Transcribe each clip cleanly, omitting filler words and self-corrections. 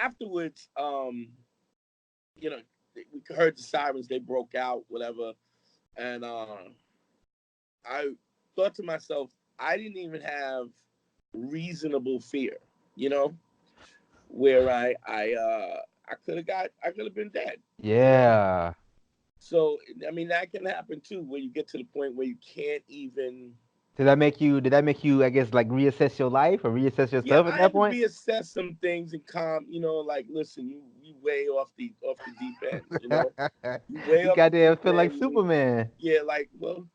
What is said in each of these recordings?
afterwards, you know, we heard the sirens. They broke out, whatever, and I thought to myself, I didn't even have reasonable fear. You know, where I could have been dead. You know, Yeah. so I mean that can happen too, where you get to the point where you can't even. Did that make you, I guess, like reassess your life or reassess Yeah, yourself at I that had to point? reassess some things and calm. You know, like listen, you way off the deep end. You know, you way You off the goddamn deep feel like end. Superman. Yeah, like well,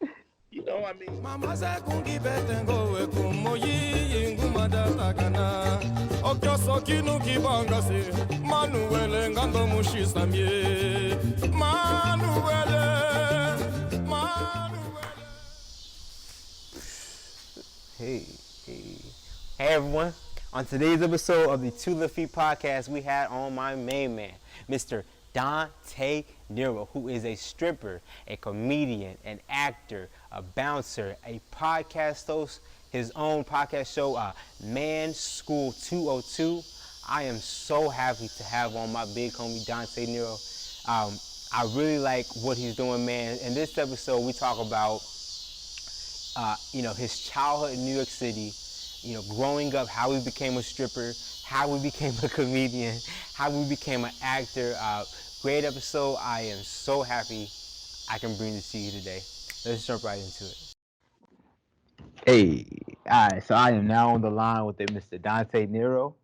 I mean, Mama kungi betengo we kumoyi ingumada takana. Okyo sokinu kibanga se Manuele ngando mushisamye. Manuele. Hey, hey. Hey everyone. On today's episode of the To the Feet podcast, we had on my main man, Mr. Dante Nero, who is a stripper, a comedian, an actor, a bouncer, a podcast host, his own podcast show, Man School 202. I am so happy to have on my big homie Dante Nero. I really like what he's doing, man. In this episode, we talk about his childhood in New York City, growing up, how he became a stripper, how he became a comedian, how he became an actor. Great episode. I am so happy I can bring this to you today. Let's jump right into it. Hey, all right. So I am now on the line with Mr. Dante Nero.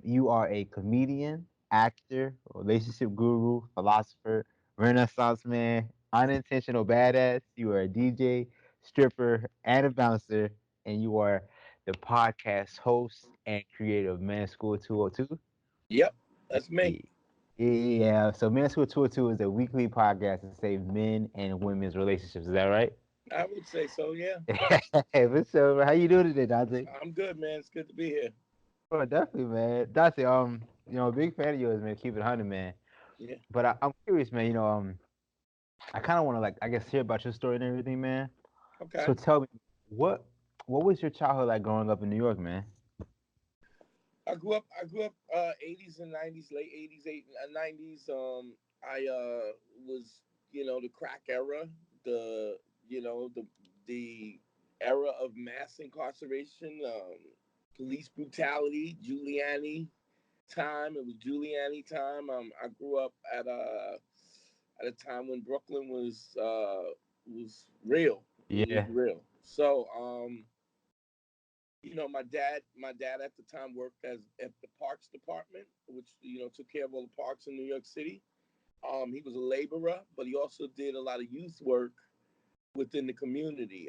You are a comedian, actor, relationship guru, philosopher, Renaissance man, unintentional badass. You are a DJ, stripper, and a bouncer, and you are the podcast host and creator of Man School 202. yep, that's me. Yeah. Yeah. So Man School 202 is a weekly podcast to save men and women's relationships. Is that right? I would say so. Yeah, Hey, what's up? How you doing today, Dante? I'm good, man. It's good to be here. Oh, definitely, man. Dante, big fan of yours, man. Keep it 100, man. Yeah. But I'm curious, man. I kind of want to, like, I guess, hear about your story and everything, man. Okay. So tell me, what what was your childhood like growing up in New York, man? I grew up 80s and 90s, late 80s, 90s. I was, the crack era, the the era of mass incarceration, police brutality, Giuliani time. It was Giuliani time. I grew up at a time when Brooklyn was real. It was Yeah. real. So my dad at the time worked as at the parks department, which took care of all the parks in New York City. He was a laborer, but he also did a lot of youth work within the community.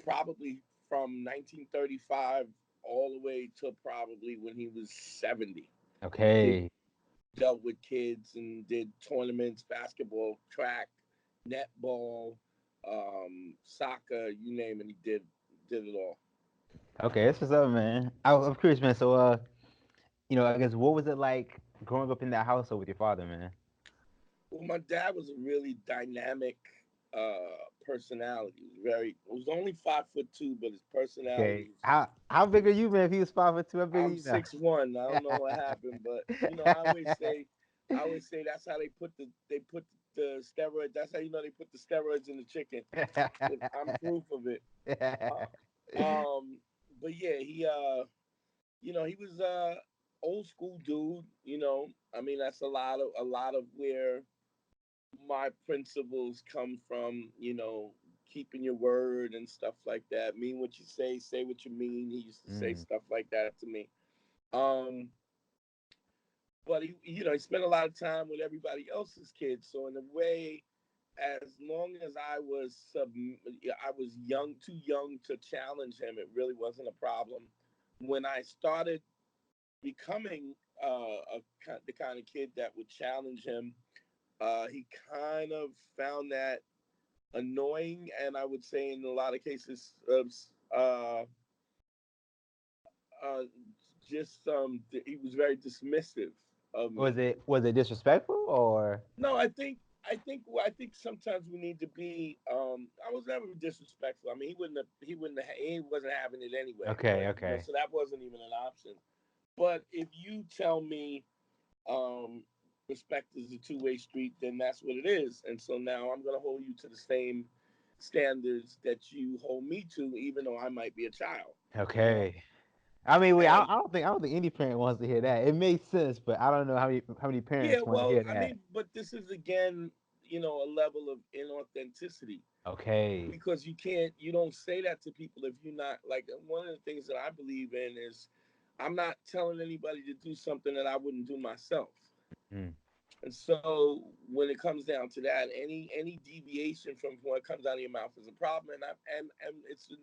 Probably from 1935 all the way to probably when he was 70. He did Okay. dealt with kids and did tournaments, basketball, track, netball, soccer, you name it. He did it all. Okay, that's what's up, man. I'm curious, man. So, I guess what was it like growing up in that household with your father, man? Well, my dad was a really dynamic personality. He was only 5'2", but his personality Okay. was. How big are you, man? If he was 5'2", how big are I'm you now? 6'1". I don't know what happened, but I always say that's how they put the steroid. That's how they put the steroids in the chicken. I'm proof of it. Um, but yeah, he was old school dude. I mean that's a lot of where my principles come from. Keeping your word and stuff like that. Mean what you say what you mean. He used to say Mm, stuff like that to me. Um, but he spent a lot of time with everybody else's kids. So in a way, as long as I was young, too young to challenge him. It really wasn't a problem. When I started becoming the kind of kid that would challenge him, he kind of found that annoying, and I would say in a lot of cases, uh, just he was very dismissive of was me. it disrespectful or? No, I think sometimes we need to be. I was never disrespectful. I mean, he wasn't having it anyway. Okay, But okay. so that wasn't even an option. But if you tell me um, respect is a two-way street, then that's what it is. And so now I'm going to hold you to the same standards that you hold me to, even though I might be a child. You know, Okay. I mean, wait. and I don't think any parent wants to hear that. It makes sense, but I don't know how many yeah, parents want to well, hear I that. mean, but this is again, a level of inauthenticity Okay. because you don't say that to people if you're not like one of the things that I believe in is I'm not telling anybody to do something that I wouldn't do myself. Mm. And so when it comes down to that, any deviation from what comes out of your mouth is a problem. And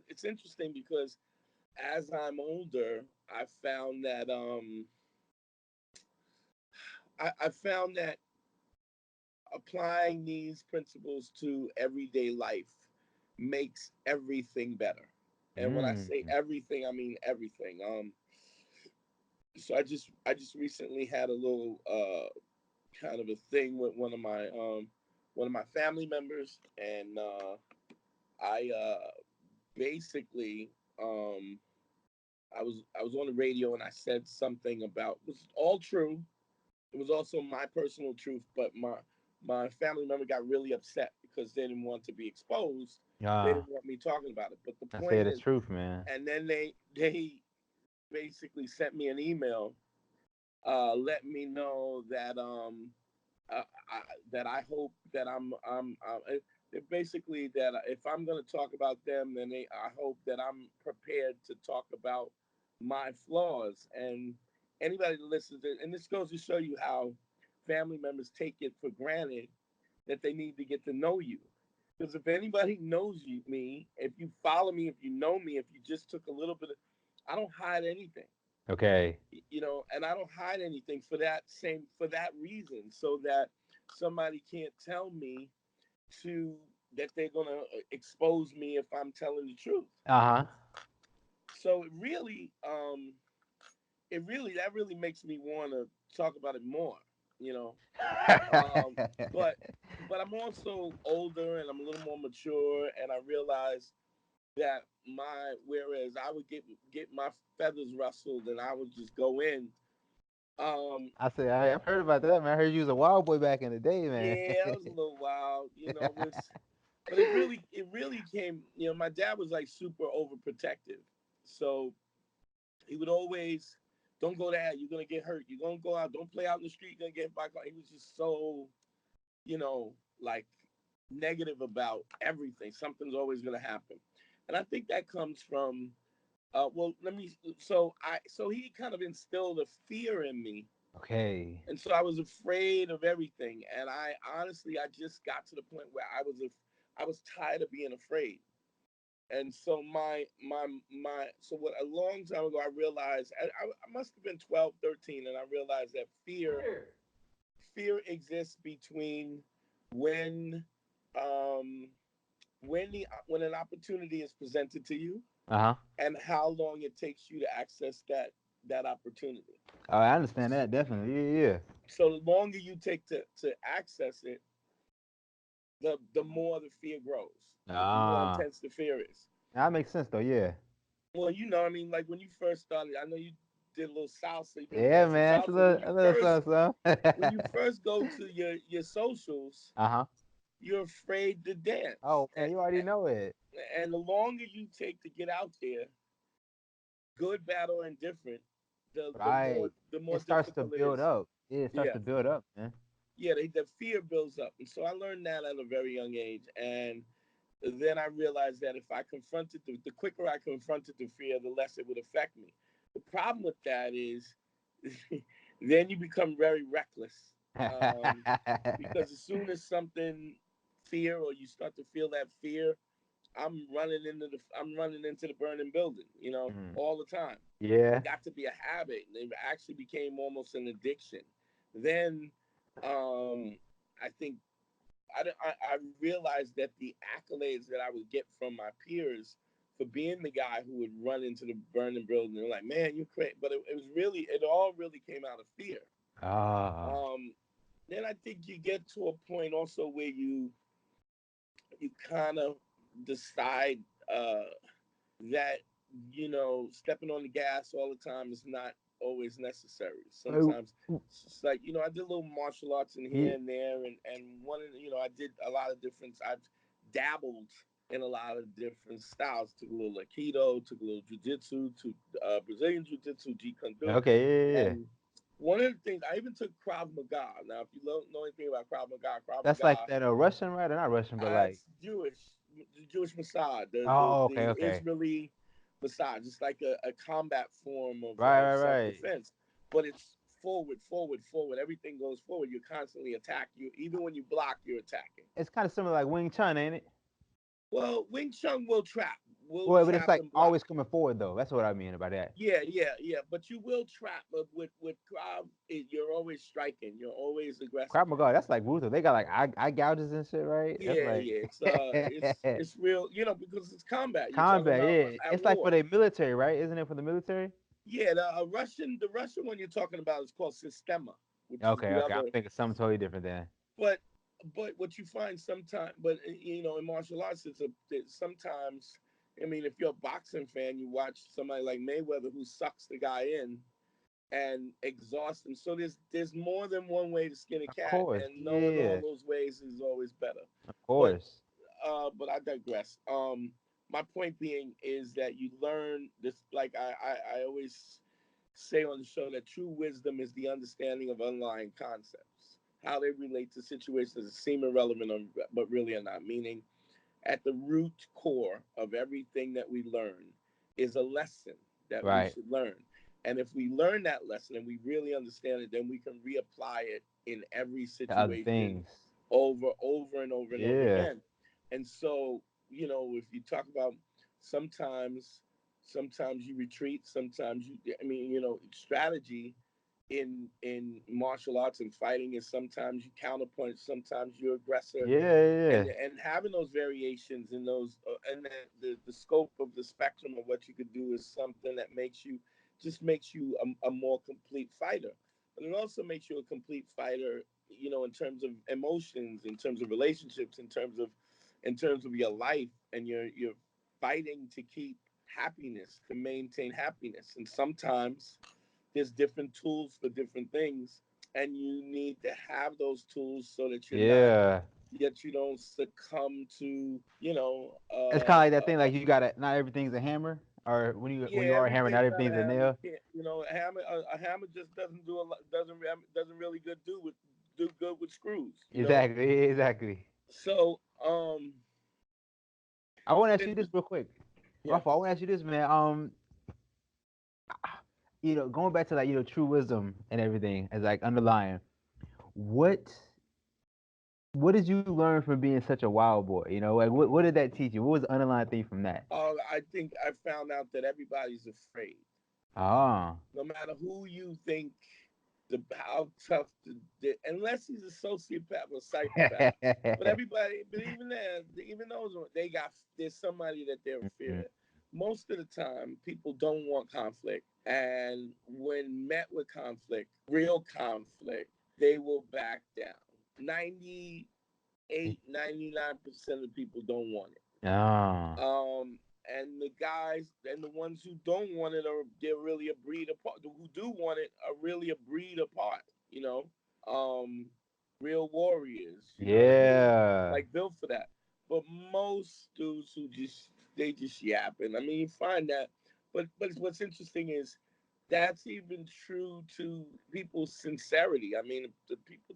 it's interesting because as I'm older, I found that applying these principles to everyday life makes everything better. And when I say Mm. everything, I mean everything. So I just recently had a little kind of a thing with one of my family members, and I basically um, I was on the radio and I said something about it was all true. It was also my personal truth, but my family member got really upset because they didn't want to be exposed. They Ah, didn't want me talking about it. But the I say point the is, truth, man. and then they basically sent me an email, let me know that I, that I hope that basically that if I'm going to talk about them, then I hope that I'm prepared to talk about my flaws. And anybody that listens to, and this goes to show you how family members take it for granted that they need to get to know you. Because if anybody knows me, if you follow me, if you know me, if you just took a little bit of, I don't hide anything, Okay. and I don't hide anything for that reason, so that somebody can't tell me to that they're gonna expose me if I'm telling the truth. Uh So it really that really makes me want to talk about it more, you know. huh. Um, but but I'm also older and I'm a little more mature, and I realize that my whereas I would get my feathers rustled and I would just go in. I say I've heard about that, man. I heard you was a wild boy back in the day, man. Yeah, I was a little wild, it was, but it really came. My dad was like super overprotective, so he would always, don't go there, you're gonna get hurt. You're gonna go out, don't play out in the street, you're gonna get hit by a car. He was just so, like negative about everything. Something's always gonna happen, and I think that comes from. Well, let me. So he kind of instilled a fear in me, Okay. and so I was afraid of everything. And I honestly, I just got to the point where I was tired of being afraid. And so so what a long time ago I realized I must have been 12, 13, and I realized that fear exists between when um when an opportunity is presented to you Uh huh. and how long it takes you to access that opportunity. Oh, I understand that definitely. Yeah, So the longer you take to access it, the more the fear grows, yeah. the more Ah, intense the fear is. that makes sense though. Yeah. Well, I mean, like when you first started, I know you did a little salsa, you've been Yeah, dancing man. It's salsa. When you a little first something, when you something. first go to your socials, Uh huh. you're afraid to dance. Oh man, you already know it. And the longer you take to get out there, good, bad, or indifferent, Right. the It more starts to difficult it build is. up. Yeah, it starts Yeah, to build up, man. yeah, the fear builds up, and so I learned that at a very young age, and then I realized that if I confronted the quicker I confronted the fear, the less it would affect me. The problem with that is, then you become very reckless, um, because as soon as something fear or you start to feel that fear, I'm running into the burning building, Mm. all the time. And Yeah. it got to be a habit. And it actually became almost an addiction. Then I think I realized that the accolades that I would get from my peers for being the guy who would run into the burning building, they're like, man, you're crazy. But it all really came out of fear. Ah. Um, then I think you get to a point also where you kind of decide that stepping on the gas all the time is not always necessary. Uh, Sometimes it's just like, I did a little martial arts in yeah, here and there, and one of I did a lot of different. I've dabbled in a lot of different styles. Took a little aikido, took a little jujitsu, to Brazilian jiu-jitsu, jeet kune do, okay, yeah. and one of the things I even took Krav Maga. Now, if you don't know anything about Krav That's like Maga, that Russian, right? Or not Russian, but like. it's Jewish, the Jewish Mossad, Oh, okay, the okay. Israeli Mossad. It's like a combat form Right, of right, self right. defense, but it's forward, forward, forward. Everything goes forward. You're constantly attacking. You even when you block, you're attacking. It's kind of similar like Wing Chun, ain't it? Well, Wing Chun will Well, but it's trap like and block. always coming forward though. That's what I mean about that. Yeah, yeah, yeah. But you will trap. But with Krav, you're always striking. You're always aggressive. Crap, my God, that's like brutal. They got like eye gouges and shit, right? That's Yeah, like yeah. It's real. Because it's combat. You're talking combat. about Yeah, at it's like for war. the military, right? Isn't it for the military? Yeah, the Russian one you're talking about is called Sistema, which is Okay, the okay. I'm other. thinking something totally different then. But what you find sometimes, but in martial arts, sometimes. I mean, if you're a boxing fan, you watch somebody like Mayweather who sucks the guy in and exhaust him. So there's more than one way to skin a Of cat, course, and knowing all yeah, those ways is always better. of But course. I digress. My point being is that you learn this. Like I always say on the show, that true wisdom is the understanding of underlying concepts, how they relate to situations that seem irrelevant, but really are not. Meaning, at the root core of everything that we learn is a lesson that we Right. should learn. And if we learn that lesson and we really understand it, then we can reapply it in every The other situation things. over and over and over Yeah, again. And so, if you talk about sometimes, sometimes you retreat, sometimes I mean, strategy in martial arts and fighting is sometimes you counterpunch, sometimes you're aggressor, yeah, yeah. and having those variations in those and the scope of the spectrum of what you could do is something that makes you a more complete fighter, but it also makes you a complete fighter, in terms of emotions, in terms of relationships, in terms of your life, and you're fighting to keep happiness, to maintain happiness. And sometimes there's different tools for different things, and you need to have those tools so that you're not Yeah. yet you don't succumb to It's kind of like that thing. Like you gotta. Not everything's a hammer, or when yeah, you are a hammer, not everything's not a everything's a hammer. You nail. can't, a hammer just doesn't do a lot, doesn't really do good with screws. Exactly, exactly. So I want to ask there's you this real quick. yeah. Rafa, I want to ask you this, man. Going back to like true wisdom and everything as like underlying. What what did you learn from being such a wild boy? Like what did that teach you? What was the underlying thing from that? I think I found out that everybody's afraid, Ah. no matter who you think, how tough unless he's a sociopath or psychopath. But even then, even those, there's somebody that they're Mm, afraid of. Most of the time, people don't want conflict, and when met with conflict, real conflict, they will back down. 99% of the people don't want it. ah. And the guys and the ones who don't want it they're really a breed apart. Who do want it are really a breed apart. You know, um, real warriors. You know what I mean? Yeah. Like built for that. But most dudes who they just yapping. I mean, you find that. But what's interesting is that's even true to people's sincerity. I mean, the people,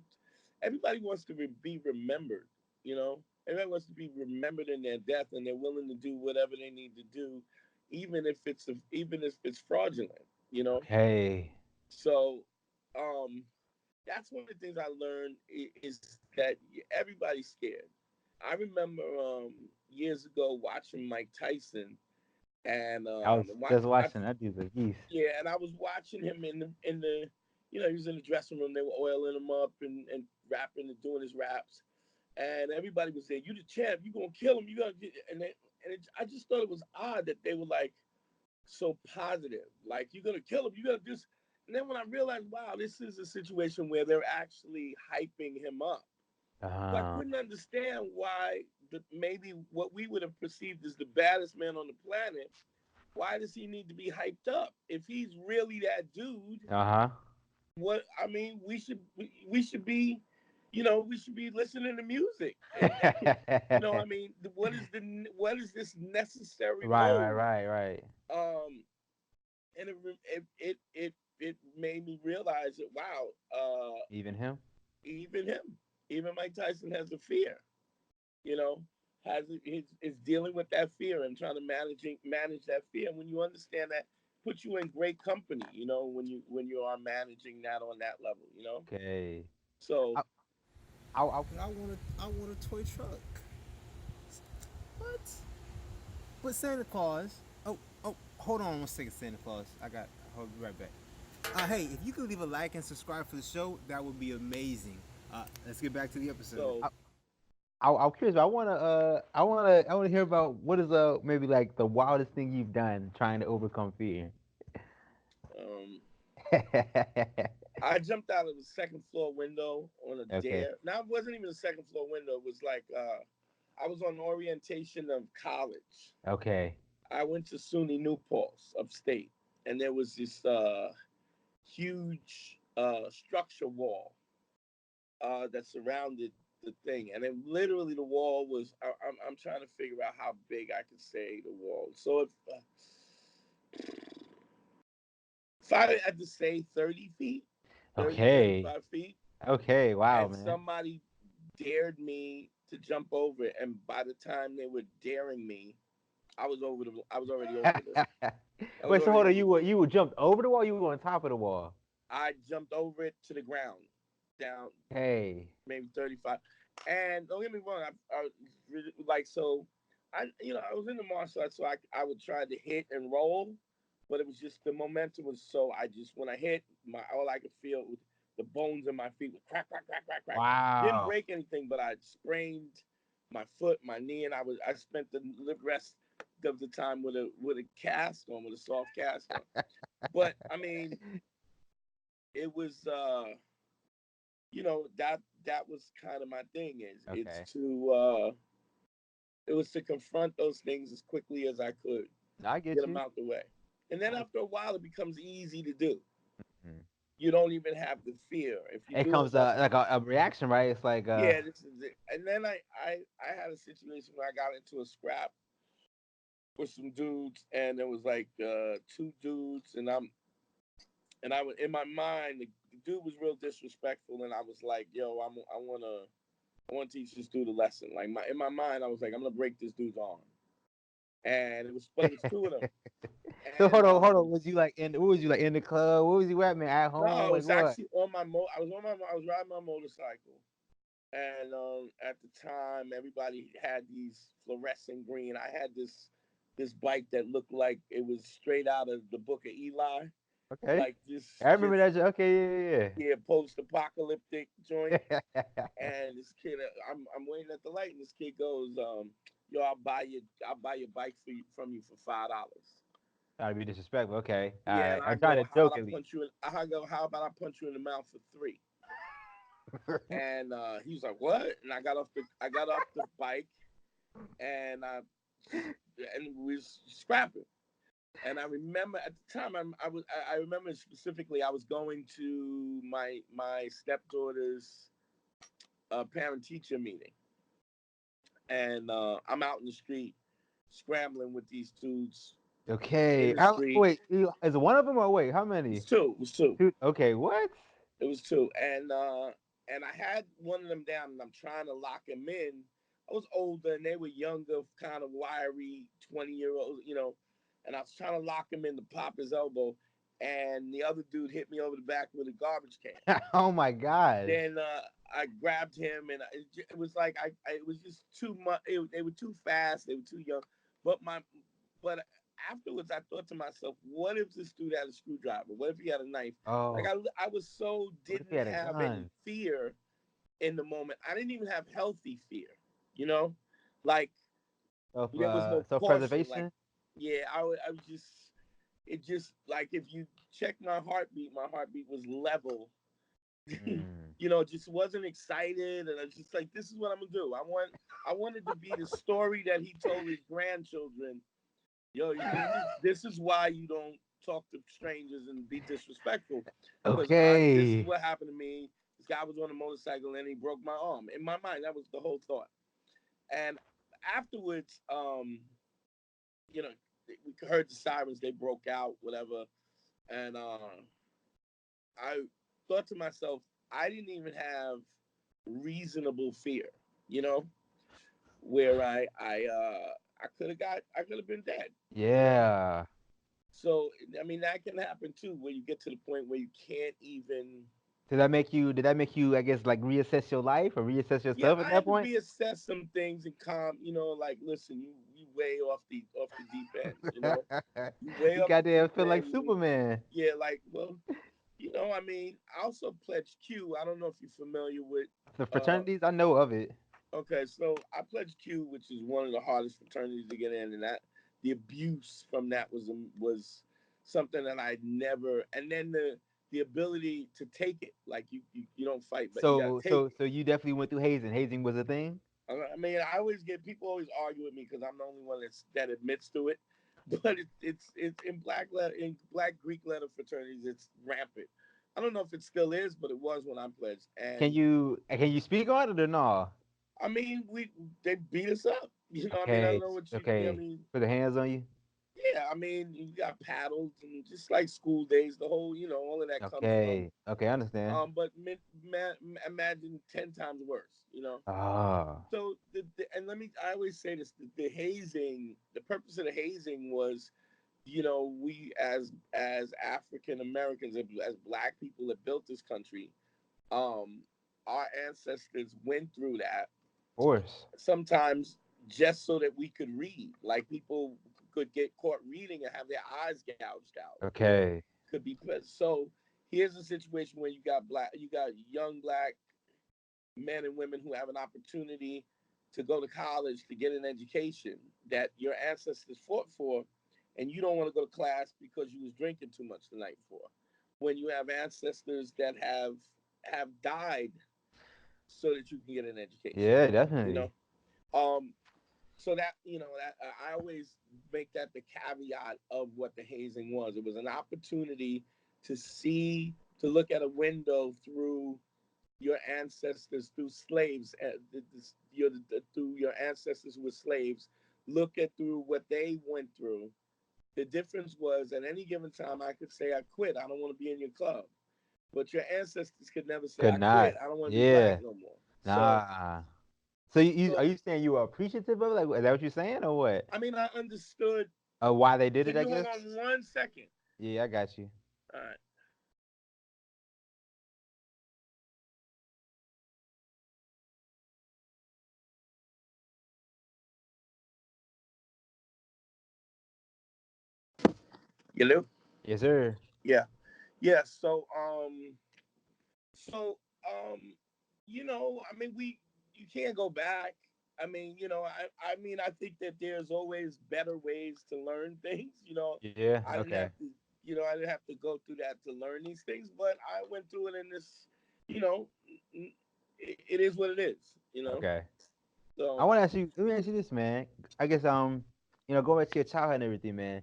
everybody wants to be remembered. You know, everybody wants to be remembered in their death, and they're willing to do whatever they need to do, even if it's fraudulent. You know, Okay. so um, that's one of the things I learned is that everybody's scared. I remember years ago watching Mike Tyson, and I was watch just watching that dude's a beast. yeah, and I was watching him in the he was in the dressing room. They were oiling him up and rapping and doing his raps, and everybody was saying, "You the champ. You gonna kill him. You gonna get." I just thought it was odd that they were like so positive. Like, you're gonna kill him. You gotta do. And then when I realized, wow, this is a situation where they're actually hyping him up. So I Ah. couldn't understand why maybe what we would have perceived as the baddest man on the planet Why does he need to be hyped up? If he's really that dude, Uh what I mean, we should be, we should be listening to music. huh. I mean, what is this necessary Right, right, mode? right, right. Um, and it made me realize that wow, Even him. even him, even Mike Tyson has a fear. You know, is dealing with that fear and trying to manage that fear. And when you understand that, puts you in great company. When you are managing that on that level. Okay. So I, I, But I want a toy truck. What? But Santa Claus. Oh, hold on one second, Santa Claus. Hold be right back. Hey, if you could leave a like and subscribe for the show, that would be amazing. Let's get back to the episode. so I'm curious. I wanna hear about what is maybe like the wildest thing you've done trying to overcome fear. um, I jumped out of the second floor window on a Okay. dare. Now it wasn't even a second floor window. It was like I was on orientation of college. Okay. I went to SUNY New Paltz, upstate, and there was this huge structure wall that surrounded the thing, and then literally the wall was. I'm trying to figure out how big I could say the wall. So if I had to say 30 feet, 30, Okay. 35 feet, Okay. Wow, and man. somebody dared me to jump over it, and by the time they were daring me, I was already over the. I was Wait. So already hold on. over the. You would jumped over the wall. You were on top of the wall. I jumped over it to the ground, down Hey. maybe 35. And don't get me wrong, I really, like so. I was in the martial arts, so I would try to hit and roll, but it was just the momentum was so. I just when I hit, my all I could feel was the bones in my feet would crack, crack, crack, crack, crack. Didn't Wow. break anything, but I sprained my foot, my knee, and I spent the rest of the time with a cast on, with a soft cast on. But I mean, it was that was kind of my thing is Okay. it was to confront those things as quickly as I could, I get get them you. out the way, and then I, after a while it becomes easy to do. mm. You don't even have the fear if you It do it comes well. like a reaction, right? It's like Yeah, this is it. And then I had a situation where I got into a scrap with some dudes, and there was like two dudes, and I was in my mind the dude was real disrespectful, and I was like, yo, I want to teach this dude a lesson. Like in my mind, I was like, I'm gonna break this dude's arm, and but it was two of them, So and hold on. Was you like in? What was you like in the club? What was you at, man? At no, I home? Like was what? actually on my I was on my I was riding my motorcycle, and at the time everybody had these fluorescent green. I had this bike that looked like it was straight out of the Book of Eli, Okay. like I remember just that. Okay, yeah, post apocalyptic joint. yeah, yeah. And this kid, I'm waiting at the light, and this kid goes, "Yo, I'll buy your bike from you for $5." Trying to be disrespectful. Okay, all Yeah, and right. I I'm trying go, to "How joke about at I least. punch you in?" I go, "How about I punch you in the mouth for 3?" And he was like, "What?" And I got off the bike, and we was scrapping. And I remember at the time, I remember specifically, I was going to my stepdaughter's parent teacher meeting, and I'm out in the street scrambling with these dudes in Okay. the street. Wait, is it one of them or wait? How It many? was two. It was two. Two. Okay. What? It was two. And I had one of them down, and I'm trying to lock him in. I was older, and they were younger, kind of wiry, 20-year-olds, And I was trying to lock him in to pop his elbow, and the other dude hit me over the back with a garbage can. Oh my gosh. Then I grabbed him, and it was like it was just too much. They were too fast. They were too young. But but afterwards, I thought to myself, what if this dude had a screwdriver? What if he had a knife? Like Oh, I was so what if he didn't had a have any gun? fear in the moment. I didn't even have healthy fear. You know, like there was no Self caution. Like preservation. yeah, I was just it just like if you check my heartbeat was level. Mm. Just wasn't excited, and I was just like, this is what I'm gonna do. I wanted to be the story that he told his grandchildren Yo, this is why you don't talk to strangers and be disrespectful. Because this is Okay. what happened to me. This guy was on a motorcycle and he broke my arm. In my mind, that was the whole thought. And afterwards, you know, we heard the sirens. They broke out, whatever. And I thought to myself, I didn't even have reasonable fear. You know, where I could have been dead. You know, Yeah. so I mean that can happen too, where you get to the point where you can't even. Did that make you, I guess, like reassess your life or reassess Yeah, yourself at I that had to point? reassess some things and calm. Like listen, you way off the deep end. You way You off the goddamn deep feel like end. Superman. Yeah, like well, I mean, I also pledged Q. I don't know if you're familiar with. The Uh, fraternities, I know of it. okay, so I pledged Q, which is one of the hardest fraternities to get in, and that the abuse from that was something that I never. And then the ability to take it, like you don't fight, but you gotta take it. So you definitely went through hazing. Hazing was a thing. I mean, I always get people always argue with me because I'm the only one that admits to it. But it's in black Greek letter fraternities. It's rampant. I don't know if it still is, but it was when I pledged. And Can you speak on it or no? I mean, we they beat us up. I mean, I don't Okay, know what you. I okay. mean, Put the hands on you. yeah. I mean, you got paddled and just like school days. The whole, all of that comes from. Okay, okay, I understand. But imagine 10 times worse. Ah, So and I always say this: the hazing, the purpose of the hazing was, we as African Americans, as Black people that built this country, um, our ancestors went through that of course. sometimes just so that we could read. Like people could get caught reading and have their eyes gouged out. Okay. Could be so. Here's a situation where you got young Black men and women who have an opportunity to go to college to get an education that your ancestors fought for, and you don't want to go to class because you was drinking too much the night before. When you have ancestors that have died so that you can get an education, Yeah, you know. definitely. Um, so that that I always make that the caveat of what the hazing was. It was an opportunity to look at a window through your ancestors, through slaves, through your ancestors who were slaves, look at through what they went through. The difference was at any given time I could say I quit. I don't want to be in your club. But your ancestors could never say Could I quit. not. I don't want to be Black Yeah. no more. So Nah. So are so you saying you were appreciative of it? Like, is that what you're saying or what? I mean I understood. Why they did it, Can I you hold guess? on 1 second? Yeah, I got you. All right. You know? Yes, sir. Yeah. Yeah. So, um, I mean, you can't go back. I mean, I think that there's always better ways to learn things. Yeah, I didn't okay. have to, I didn't have to go through that to learn these things, but I went through it in this, you know, it is what it is. Okay. I So, want to ask you. Let me ask you this, man. I guess go back to your childhood and everything, man.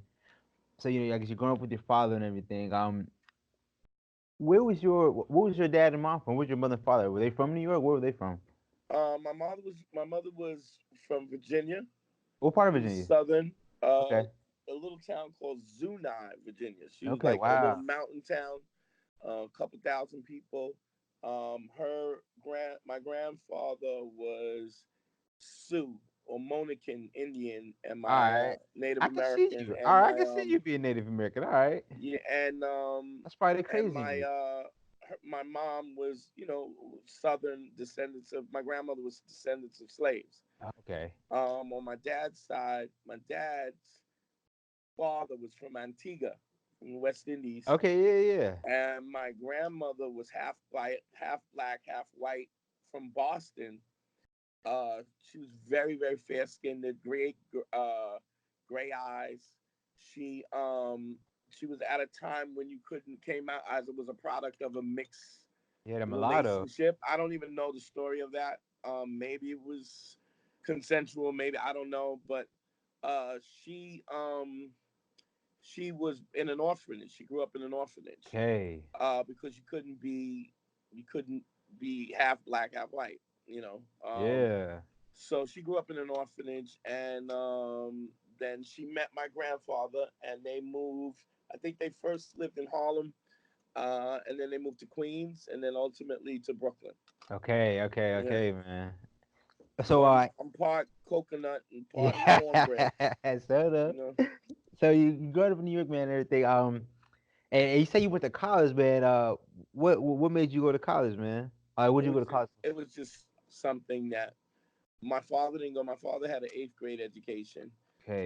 So I guess you're growing up with your father and everything. What was your dad and mom from? Where's your mother and father? Were they from New York? Where were they from? my mother was from Virginia. What part of She was Virginia? southern. Uh, Okay. a little town called Zuni, Virginia. She was Okay. like a little Wow. mountain town, a couple thousand people. My grandfather was Sioux or Monacan Indian, and All my right. Native I can see American, you. All and right. I my can see you being Native American. All right. yeah, That's probably and crazy in my you. my mom was Southern descendants of my grandmother was descendants of slaves. Okay. On my dad's side, my dad's father was from Antigua, from the West Indies, Okay. Yeah. and my grandmother was half white, half black, half white from Boston. She was very, very fair skinned, gray eyes. She um she was at a time when you couldn't came out as it was a product of a mixed Yeah. Yeah. The mulatto. relationship. I don't even know the story of that. Maybe it was consensual, maybe I don't know, but She she was in an orphanage. She grew up in an orphanage. Okay. Because you couldn't be half black, half white. You know. Yeah. So she grew up in an orphanage, and then she met my grandfather, and they moved. I think they first lived in Harlem, and then they moved to Queens, and then ultimately to Brooklyn. Okay. Okay. Yeah. Okay, man. So So I'm part coconut and part yeah. cornbread. so You the know, so you grew up in New York, man, and everything. And you say you went to college, man. What made you go to college, man? What'd you go to college? it was just something that my father didn't go. My father had an eighth grade education.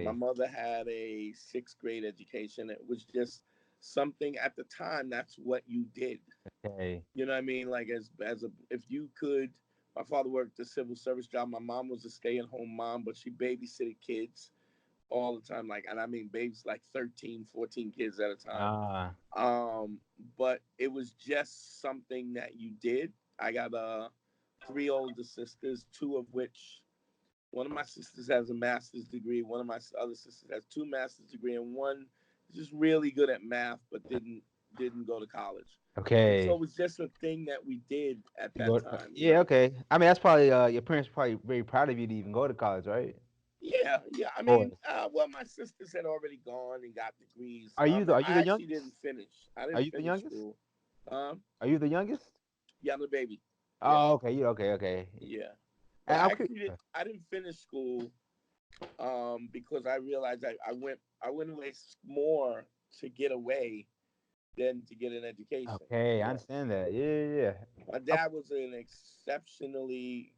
My Okay. mother had a sixth grade education. It was just something at the time. That's what you did. Okay. You know what I mean? Like as a if you could. My father worked a civil service job. My mom was a stay at home mom, but she babysitted kids all the time. Like, and I mean, babies like 13, 14 kids at a time. Ah. Um, but it was just something that you did. I got three older sisters, two of which one of my sisters has a master's degree. One of my other sisters has two master's degree, and one is just really good at math, but didn't go to college. And so Okay. it was just a thing that we did at You that go. time, you Yeah. know. Okay. I mean, that's probably your parents probably very proud of you to even go to college, right? Yeah, yeah. I Boy, mean, well, my sisters had already gone and got degrees. are you I the actually youngest? didn't finish. I Are didn't you the finish youngest? school. Um, Are you the youngest? yeah, I'm the baby. Yeah, Oh, okay. You okay? Okay. yeah. But And I I'm curious. actually did. I didn't finish school because I realized I went away more to get away than to get an education. Okay, You I know, understand that. Yeah, yeah, yeah. my dad was an exceptionally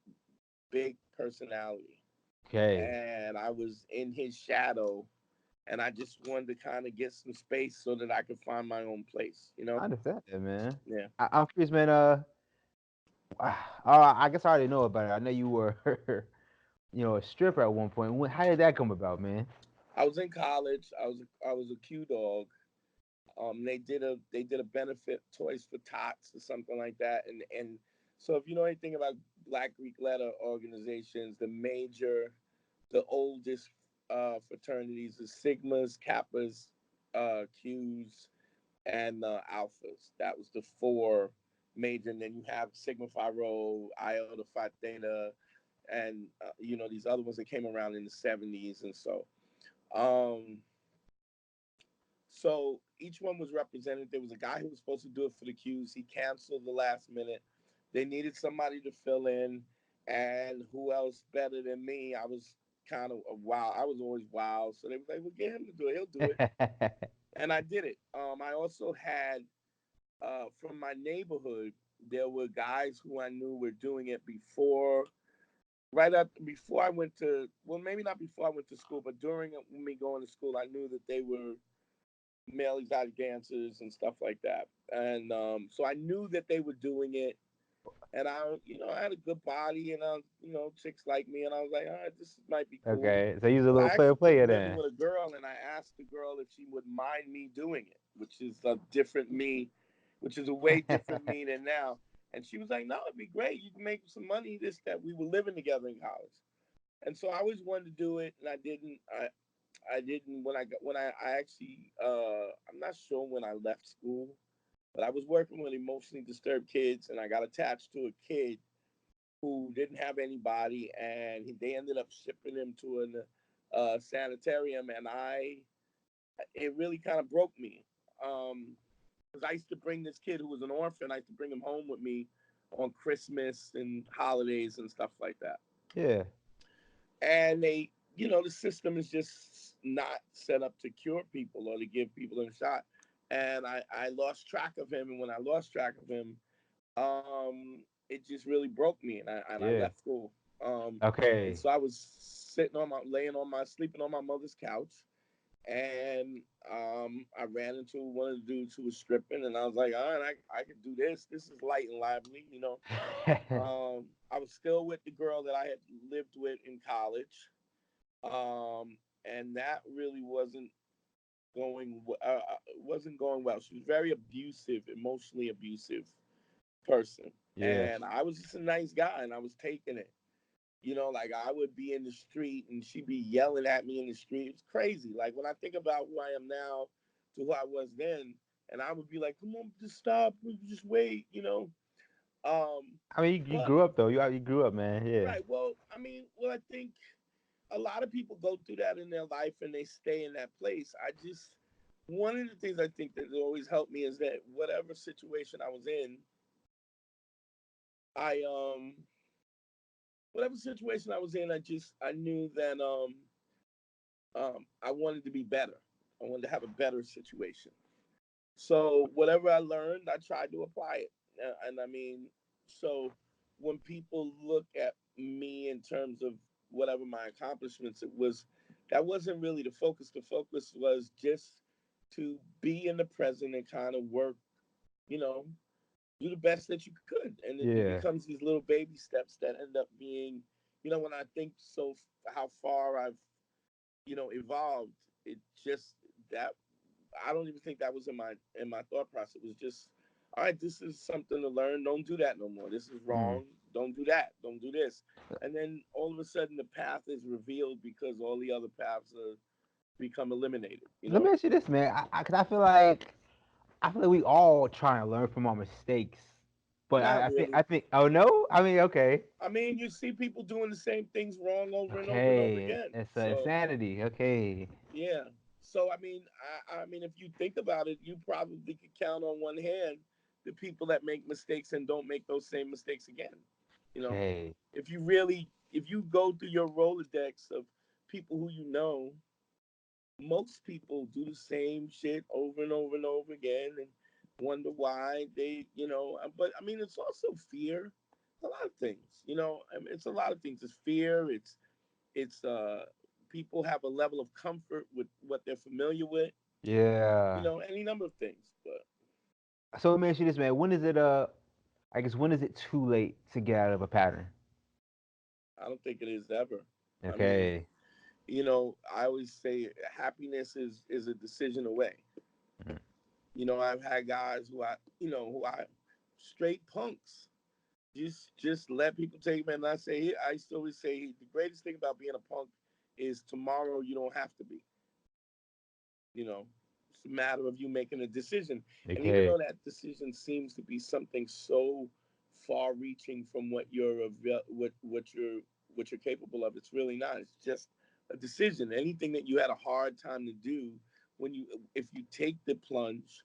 big personality, Okay, and I was in his shadow, and I just wanted to kind of get some space so that I could find my own place. You I know? understand that, man. Yeah. I'm curious, man. I guess I already know about it. I know you were, a stripper at one point. How did that come about, man? I was in college. I was a Q dog. They did a benefit Toys for Tots or something like that, and so if you know anything about Black Greek letter organizations, the oldest fraternities is Sigmas, Kappas, Qs, and Alphas. That was the four major, and then you have Sigma Phi Rho, Iota Phi Theta, and these other ones that came around in the '70s, and um, so each one was represented. There was a guy who was supposed to do it for the Qs. He canceled the last minute. They needed somebody to fill in, and who else better than me? I was kind of a wild. I was always wild, so they were like, "Well, get him to do it. He'll do it." And I did it. I also had from my neighborhood. There were guys who I knew were doing it before I went to. Well, maybe not before I went to school, but during me going to school, I knew that they were male exotic dancers and stuff like that. And so I knew that they were doing it. And I had a good body, and chicks like me, and I was like, all right, this might be cool. Okay, so you was a So little I actually was player living then. with a girl, and I asked the girl if she would mind me doing it, which is a different me, which is a way different me than now. And she was like, no, it'd be great. You can make some money. This that we were living together in college, and so I always wanted to do it, and I didn't. I didn't I actually I'm not sure when I left school, but I was working with emotionally disturbed kids, and I got attached to a kid who didn't have anybody, and they ended up shipping him to an sanitarium, and it really kind of broke me. Because I used to bring this kid who was an orphan, I used to bring him home with me on Christmas and holidays and stuff like that. Yeah, And the system is just not set up to cure people or to give people a shot. And I lost track of him, and when I lost track of him, it just really broke me, and I yeah. left school. And Okay. so I was sleeping on my mother's couch, and I ran into one of the dudes who was stripping, and I was like, all right, I can do this. This is light and lively. I was still with the girl that I had lived with in college, and that really wasn't going well. She was very abusive, emotionally abusive person, yeah. and I was just a nice guy, and I was taking it. Like I would be in the street and she'd be yelling at me in the street. It's crazy. Like when I think about who I am now to who I was then, and I would be like, "Come on, just stop, just wait." I mean, you But grew up though. You grew up, man. Yeah. right, well, I think a lot of people go through that in their life and they stay in that place. One of the things I think that always helped me is that whatever situation I was in, I whatever situation I was in, I knew that I wanted to be better. I wanted to have a better situation. So whatever I learned, I tried to apply it. And I mean, so when people look at me in terms of whatever my accomplishments, that wasn't really the focus. The focus was just to be in the present and kind of work, you know, do the best that you could. And it Yeah. becomes these little baby steps that end up being, when I think how far I've, evolved, it just that I don't even think that was in my thought process. It was just, all right, this is something to learn. Don't do that no more. This is Mm. wrong. Don't do that. Don't do this. And then all of a sudden, the path is revealed because all the other paths are become eliminated. Let me ask you this, man. Cause I feel like we all try to learn from our mistakes, but Not I really. think. Oh no. I mean, okay. I mean, you see people doing the same things wrong over and over and over Okay. again. It's So insanity. Okay. yeah. So I mean, if you think about it, you probably could count on one hand the people that make mistakes and don't make those same mistakes again. You know, Okay. if you go through your Rolodex of people who you know, most people do the same shit over and over and over again and wonder why but I mean, it's also fear. A lot of things, I mean, it's a lot of things. It's fear. It's people have a level of comfort with what they're familiar with, Yeah. any number of things. But So let me ask you this, man. When is it? I guess when is it too late to get out of a pattern? I don't think it is ever. I mean, Okay. I always say happiness is a decision away. Mm. I've had guys who I straight punks. Just let people take me. And I used to always say the greatest thing about being a punk is tomorrow you don't have to be. It's a matter of you making a decision. And even Okay. though that decision seems to be something so far reaching from what you're capable of, it's really not. It's just a decision. Anything that you had a hard time to do, if you take the plunge,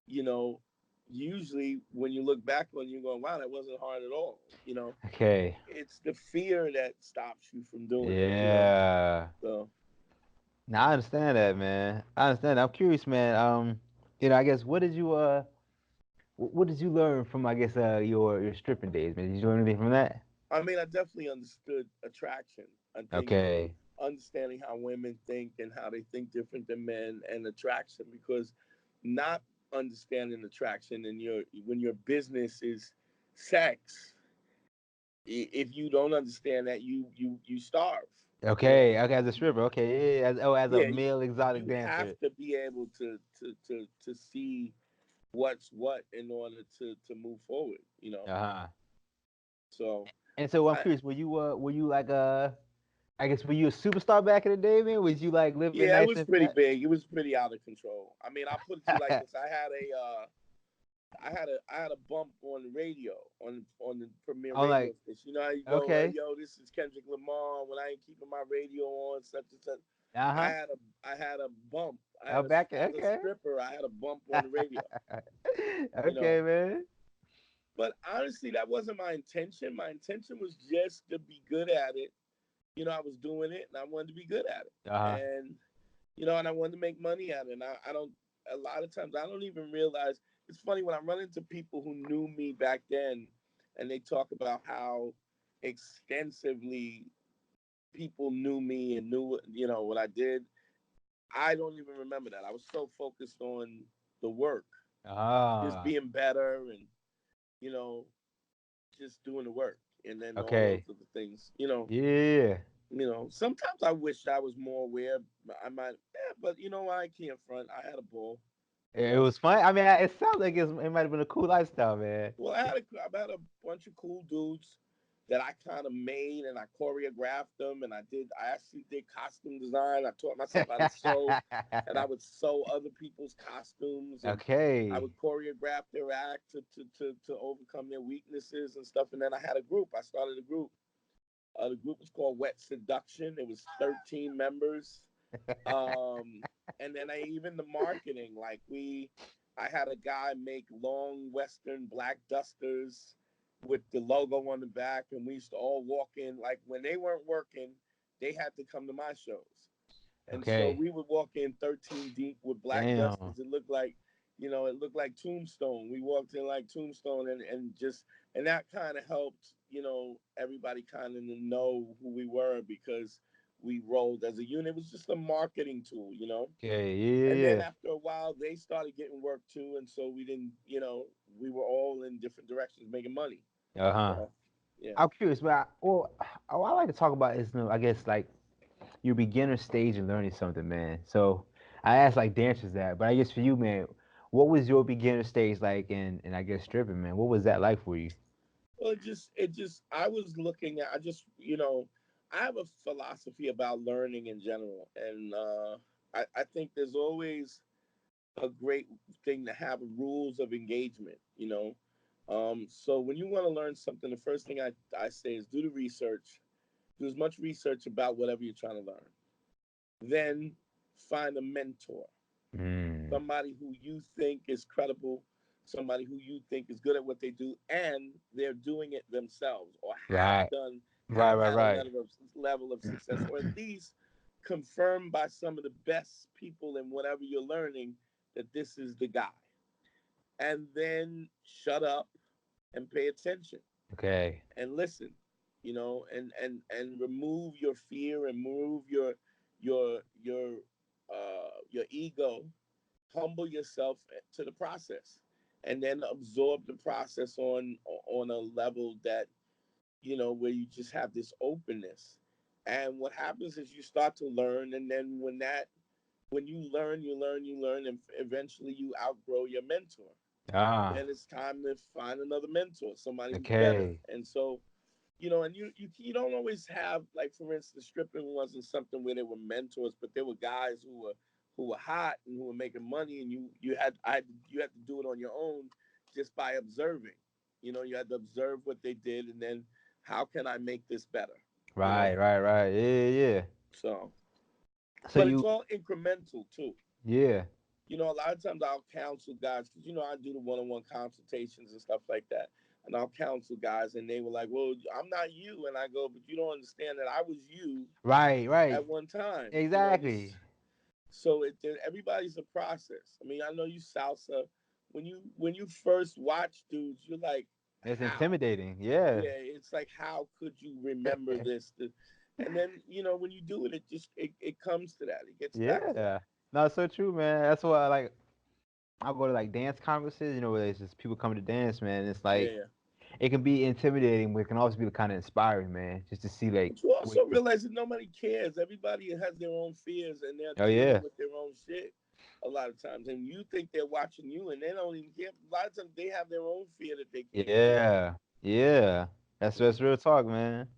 you know usually when you look back on it, you're going, wow, that wasn't hard at all. Okay. It's the fear that stops you from doing it. Yeah. So Now I understand that, man. I understand. I'm curious, man. I guess what did you learn from your stripping days, man? Did you learn anything from that? I mean, I definitely understood attraction. I think Okay. understanding how women think and how they think different than men, and attraction, because not understanding attraction and when your business is sex, if you don't understand that, you starve. you know Okay. Okay. As a stripper. Okay. Yeah. As a yeah, male exotic you have dancer. to be able to see what's what in order to move forward. Uh huh. So And so I'm I curious. Were you like I guess were you a superstar back in the day, man? Was you like living Yeah, it nice was and pretty fat? big. It was pretty out of control. I mean, I'll put it to you like this. I had a bump on the radio, on the premier I'm radio like, station. You know how you go, hey okay. yo, this is Kendrick Lamar. When I ain't keeping my radio on, such and such. Uh I huh. had a I had a bump. I'm back. As a Okay. stripper, I had a bump on the radio. You know, Okay, man. but honestly, that wasn't my intention. My intention was just to be good at it. I was doing it, and I wanted to be good at Uh it, huh. and I wanted to make money at it. And I don't. A lot of times, I don't even realize. It's funny when I run into people who knew me back then, and they talk about how extensively people knew me and knew what I did. I don't even remember that. I was so focused on the work, just Ah. being better, and you know, just doing the work, and then all those Okay. other things. Yeah. Sometimes I wish I was more aware. I might, yeah, but I can't front. I had a ball. You It know, was fun. I mean, it sounds like it might have been a cool lifestyle, man. well, I had a bunch of cool dudes that I kind of made, and I choreographed them, and I actually did costume design. I taught myself how to sew, and I would sew other people's costumes, and I Okay. would choreograph their act to overcome their weaknesses and stuff. And then I had a group. I started a group. The group was called Wet Seduction. It was 13 members. Um, and then even the marketing, I had a guy make long Western black dusters with the logo on the back, and we used to all walk in. Like when they weren't working, they had to come to my shows, and so Okay. we would walk in 13 deep with black Damn. dusters. It looked like Tombstone. We walked in like Tombstone, and that kind of helped, everybody kind of know who we were because we rolled as a unit. It was just a marketing tool. Okay. And then Yeah. after a while, they started getting work too, and so we didn't, we were all in different directions making money. Yeah. Uh-huh. So, yeah. I'm curious, but what I like to talk about is, I guess, like your beginner stage in learning something, man. So I asked like dancers that, but I guess for you, man, what was your beginner stage like in I guess stripping, man? What was that like for you? Well, I was looking at, I have a philosophy about learning in general, and I think there's always a great thing to have rules of engagement. So when you want to learn something, the first thing I say is do the research, do as much research about whatever you're trying to learn. Then find a mentor, Mm. somebody who you think is credible, somebody who you think is good at what they do, and they're doing it themselves or Right. Right. have Right. had a Right. level of success, or at least confirmed by some of the best people in whatever you're learning that this is the guy. And then shut up and pay attention Okay. and listen, and remove your fear and remove your ego, humble yourself to the process, and then absorb the process on a level that, where you just have this openness. And what happens is you start to learn, and then when you learn, and eventually you outgrow your mentor. Ah. Then it's time to find another mentor, somebody who's better. Okay. And so, and you don't always have, like, for instance, stripping wasn't something where there were mentors, but there were guys who were hot and who were making money, and you had to do it on your own just by observing. You had to observe what they did, and then how can I make this better? You know, Right. Right. Right. Yeah. Yeah. so So but it's you. all incremental too. Yeah. A lot of times I'll counsel guys because I do the one-on-one consultations and stuff like that, and I'll counsel guys, and they were like, "Well, I'm not you," and I go, "But you don't understand that I was you Right. Right. at one time." Exactly. So everybody's a process. I mean, I know you salsa. When you first watch dudes, you're like, It's "How?" intimidating. Yeah. Yeah, it's like, how could you remember this? And then when you do it, it comes to that. It gets back to Yeah. that. No, it's so true, man. That's why like I'll go to like dance conferences, where it's just people coming to dance, man. It's Yeah, like yeah. it can be intimidating, but it can also be kind of inspiring, man. Just to see like, But you wait, also realize that nobody cares. Everybody has their own fears, and they're oh dealing yeah, with their own shit a lot of times. And you think they're watching you, and they don't even care. A lot of times they have their own fear that they can't control. yeah, yeah. That's Yeah, real talk, man.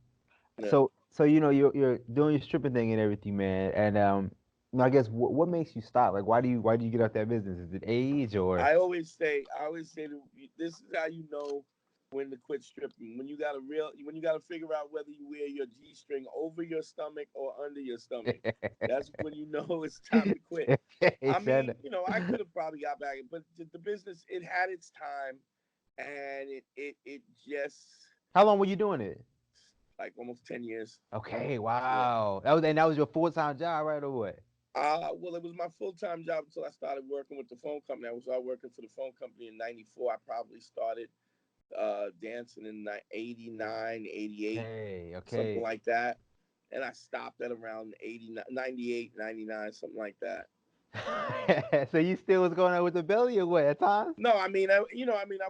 yeah. So you're doing your stripping thing and everything, man. And I guess what makes you stop? Like, why do you get out that business? Is it age or? I always say that this is how you know when to quit stripping. When you got to figure out whether you wear your G string over your stomach or under your stomach. That's when you know it's time to quit. He I said mean, that. I could have probably got back, but the business, it had its time, and it just, How long were you doing it? like, almost 10 years. Okay, Yeah. wow. That was your full time job, right, or what? Well, it was my full time job until I started working with the phone company. I was out working for the phone company in '94. I probably started dancing in 89, 88, Okay, something okay. like that. And I stopped at around 89, 98, 99, something like that. So you still was going out with the belly or what at times? No, I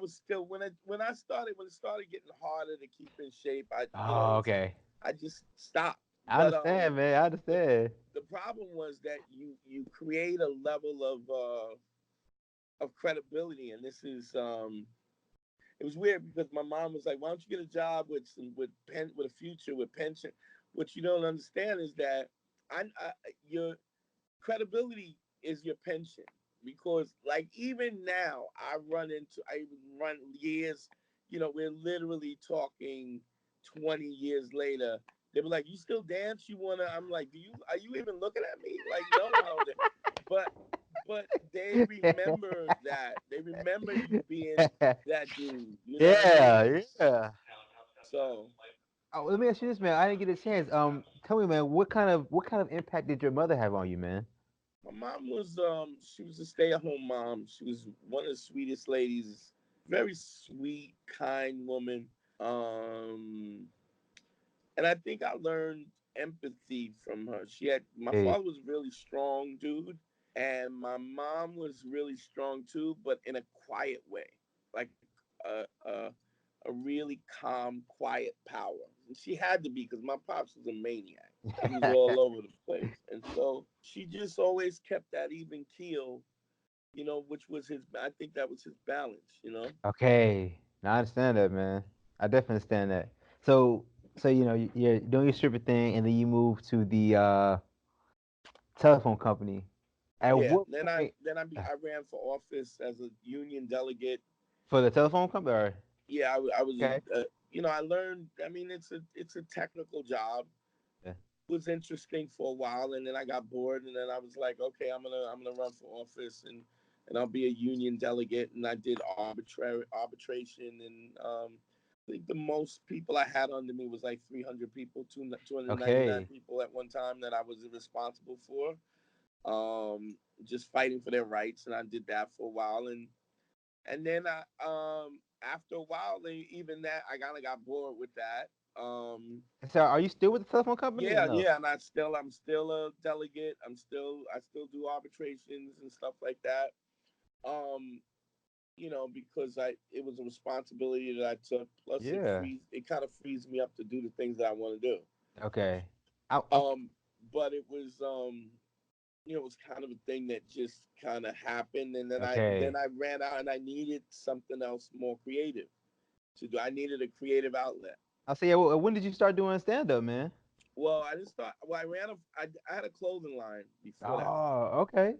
was still, when it started getting harder to keep in shape, Oh, okay. I just stopped. I But understand, man. I the understand. the problem was that you create a level of credibility, and it was weird because my mom was like, "Why don't you get a job with with a future with pension?" What you don't understand is that your credibility is your pension, because like even now I run years, we're literally talking 20 years later. They were like, "You still dance? You wanna?" I'm like, are you even looking at me? Like, no, I don't. But they remember that. They remember you being that dude. You know what I mean? Yeah, yeah. So Oh, let me ask you this, man. I didn't get a chance. Tell me, man, what kind of impact did your mother have on you, man? my mom was she was a stay-at-home mom. She was one of the sweetest ladies. Very sweet, kind woman. Um and I think I learned empathy from her. My Hey, father was a really strong dude, and my mom was really strong too, but in a quiet way, like a really calm, quiet power. And she had to be, because my pops was a maniac. He was all over the place, and so she just always kept that even keel, which was his. I think that was his balance. okay. Now I understand that, man. I definitely understand that. So you're doing your stripper thing, and then you move to the telephone company. At Yeah. what point uh, I ran for office as a union delegate. for the telephone company? Or, Yeah, I was okay. I learned. I mean, it's a technical job. Yeah. It was interesting for a while, and then I got bored, and then I was like, okay, I'm gonna run for office, and I'll be a union delegate. And I did arbitration, and I think the most people I had under me was like 300 people, 299 Okay. people at one time that I was responsible for, just fighting for their rights. And I did that for a while, and then after a while, even that I kind of got bored with that. So are you still with the telephone company or Yeah, no? yeah, and I'm still a delegate. I still do arbitrations and stuff like that. Um, because it was a responsibility that I took. Plus, Yeah. it kind of frees me up to do the things that I want to do. Okay. I'm But it was kind of a thing that just kind of happened, and then okay. I ran out, and I needed something else more creative to do. I needed a creative outlet. I'll say, yeah, when did you start doing stand up, man? Well, I didn't start. Well, I had a clothing line before that. Oh, okay.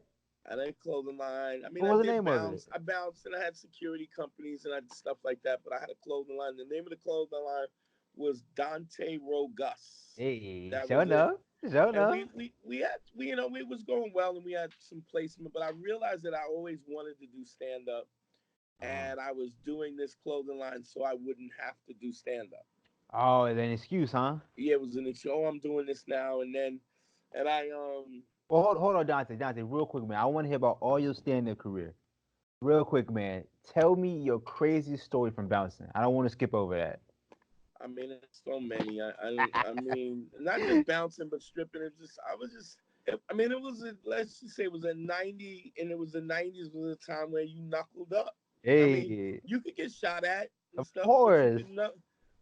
I had a clothing line. I mean, What I was the did name of it? bounce. I bounced, and I had security companies, and I did stuff like that. But I had a clothing line. The name of the clothing line was Dante Rogus. Hey, That show was it. enough. Show And enough. we had we was going well, and we had some placement. But I realized that I always wanted to do stand up, Oh. and I was doing this clothing line so I wouldn't have to do stand up. Oh, an excuse, huh? Yeah, it was in the show. I'm doing this now, and I Well, hold on, Dante. Dante, real quick, man. I want to hear about all your stand-up career. Real quick, man. Tell me your craziest story from bouncing. I don't want to skip over that. I mean, it's so many. I mean, not just bouncing, but stripping. It just, I was just. I mean, let's just say it was a 90, and it was the 90s was a time where you knuckled up. I mean, Hey, you could get shot at and of stuff, but you course. could not.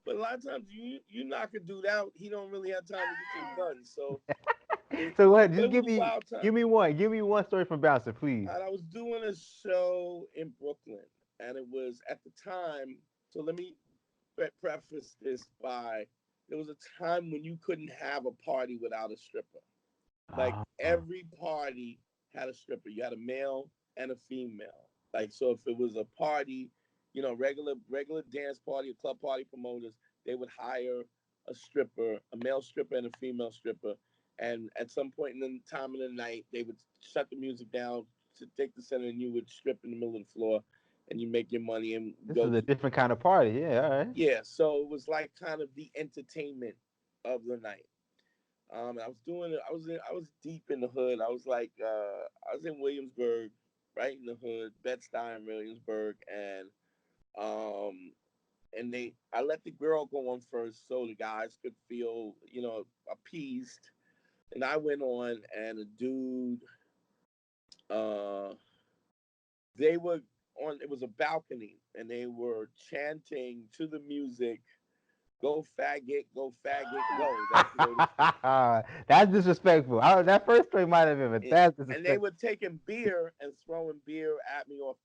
But a lot of times you knock a dude out, he don't really have time to get to the gun. So it, So what? but Just it was a wild time. give me one. Give me one story from bouncing, please. And I was doing a show in Brooklyn, and it was at the time. So let me preface this by, there was a time when you couldn't have a party without a stripper. Like Ah, every party had a stripper. You had a male and a female. Like, so if it was a party, regular dance party, a club party promoters, they would hire a stripper, a male stripper and a female stripper. And at some point in the time of the night, they would shut the music down to take the center, and you would strip in the middle of the floor, and you make your money and this go is a to. different kind of party. Yeah, all right. Yeah, so it was like kind of the entertainment of the night. I was doing it. I was deep in the hood. I was in Williamsburg, right in the hood, Bed-Stuy, Williamsburg, um, and I let the girl go on first so the guys could feel, appeased. And I went on, and a dude, uh, they were on. It was a balcony, and they were chanting to the music, go faggot, go." That's the way this. That's disrespectful. That first story might have been, but that's And they disrespectful. were taking beer and throwing beer at me off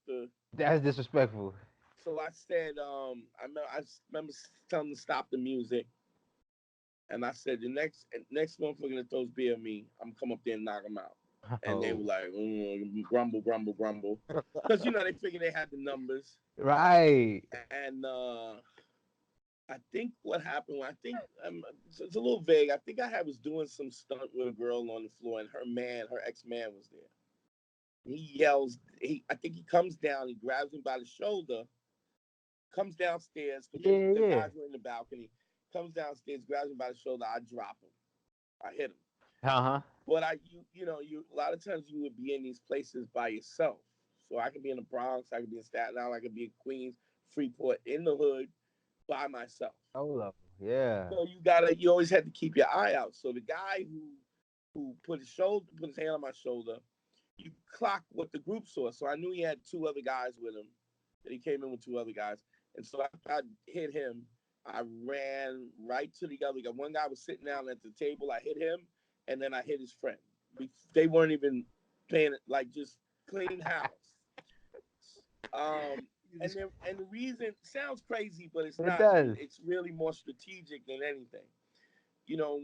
the. That's disrespectful. So I said, I remember telling them to stop the music, and I said the next motherfucker that throws beer at me, I'm gonna come up there and knock him out. And they were Oh, like, grumble, grumble, grumble, because they figured they had the numbers. right. And I think what happened, it's a little vague. I think I was doing some stunt with a girl on the floor, and her ex man was there. He yells, I think he comes down, he grabs me by the shoulder, comes downstairs because Yeah, the yeah. guys were in the balcony. Comes downstairs, grabs me by the shoulder. I drop him. I hit him. Uh huh. But you a lot of times you would be in these places by yourself. So I could be in the Bronx, I could be in Staten Island, I could be in Queens, Freeport, in the hood by myself. Solo. Yeah. So you always had to keep your eye out. So the guy who put his hand on my shoulder, you clock what the group saw. So I knew he had two other guys with him. That he came in with two other guys. And so after I hit him, I ran right to the other guy. One guy was sitting down at the table. I hit him, and then I hit his friend. They weren't even paying it, like just clean house. Um, and the reason sounds crazy, but it's It not. does. It's really more strategic than anything.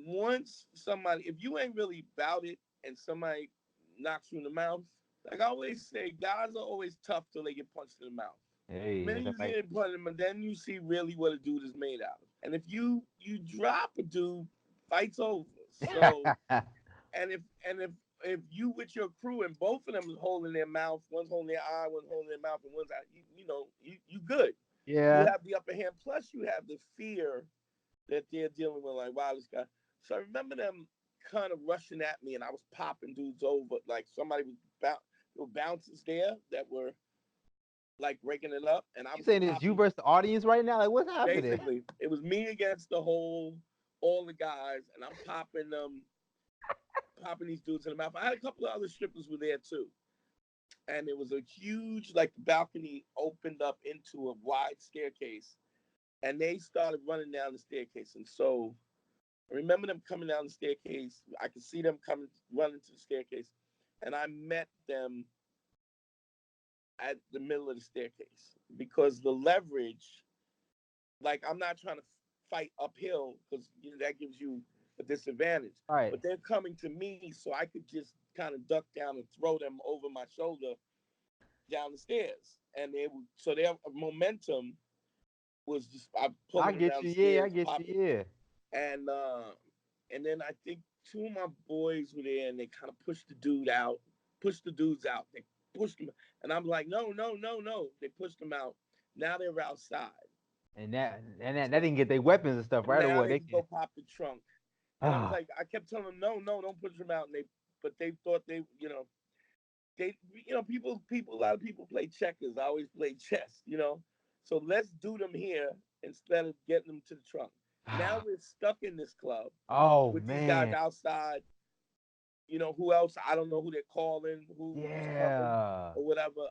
Once somebody, if you ain't really about it, and somebody knocks you in the mouth, like I always say, guys are always tough till they get punched in the mouth. The Hey, minute that's you see right. it punch them, then you see really what a dude is made out of. And if you drop a dude, fight's over. So and if you with your crew and both of them is holding their mouth, one's holding their eye, one's holding their mouth, and one's out, you good. You Yeah. have the upper hand. Plus, you have the fear that they're dealing with. Like, wow, this guy. So I remember them kind of rushing at me, and I was popping dudes over. Like somebody was there were bouncers there that were like breaking it up, and I You was saying it's you popping. versus the audience right now? Like, what's happening? Basically, it was me against all the guys, and I'm popping these dudes in the mouth. I had a couple of other strippers were there too, and it was a huge, like the balcony opened up into a wide staircase, and they started running down the staircase. And so I remember them coming down the staircase. I could see them coming running to the staircase, and I met them at the middle of the staircase because the leverage, like I'm not trying to fight uphill because that gives you a disadvantage. Right. But they're coming to me, so I could just kind of duck down and throw them over my shoulder down the stairs, and so their momentum was just I I pulling them get down you. the Yeah, I stairs, get you. popping, Yeah. and then I think two of my boys were there, and they kind of pushed the dudes out. They pushed them, and I'm like, no, no, no, no. They pushed them out. Now they're outside. And that didn't get their weapons and stuff And right now away. they They can can. go pop the trunk. And I was Ah, like, I kept telling them, no, no, don't push them out. But they thought a lot of people play checkers. I always play chess. So let's do them here instead of getting them to the trunk. Now we're stuck in this club oh with these guys man. outside. Who else? I don't know who they're calling, who's coming Yeah. or whatever.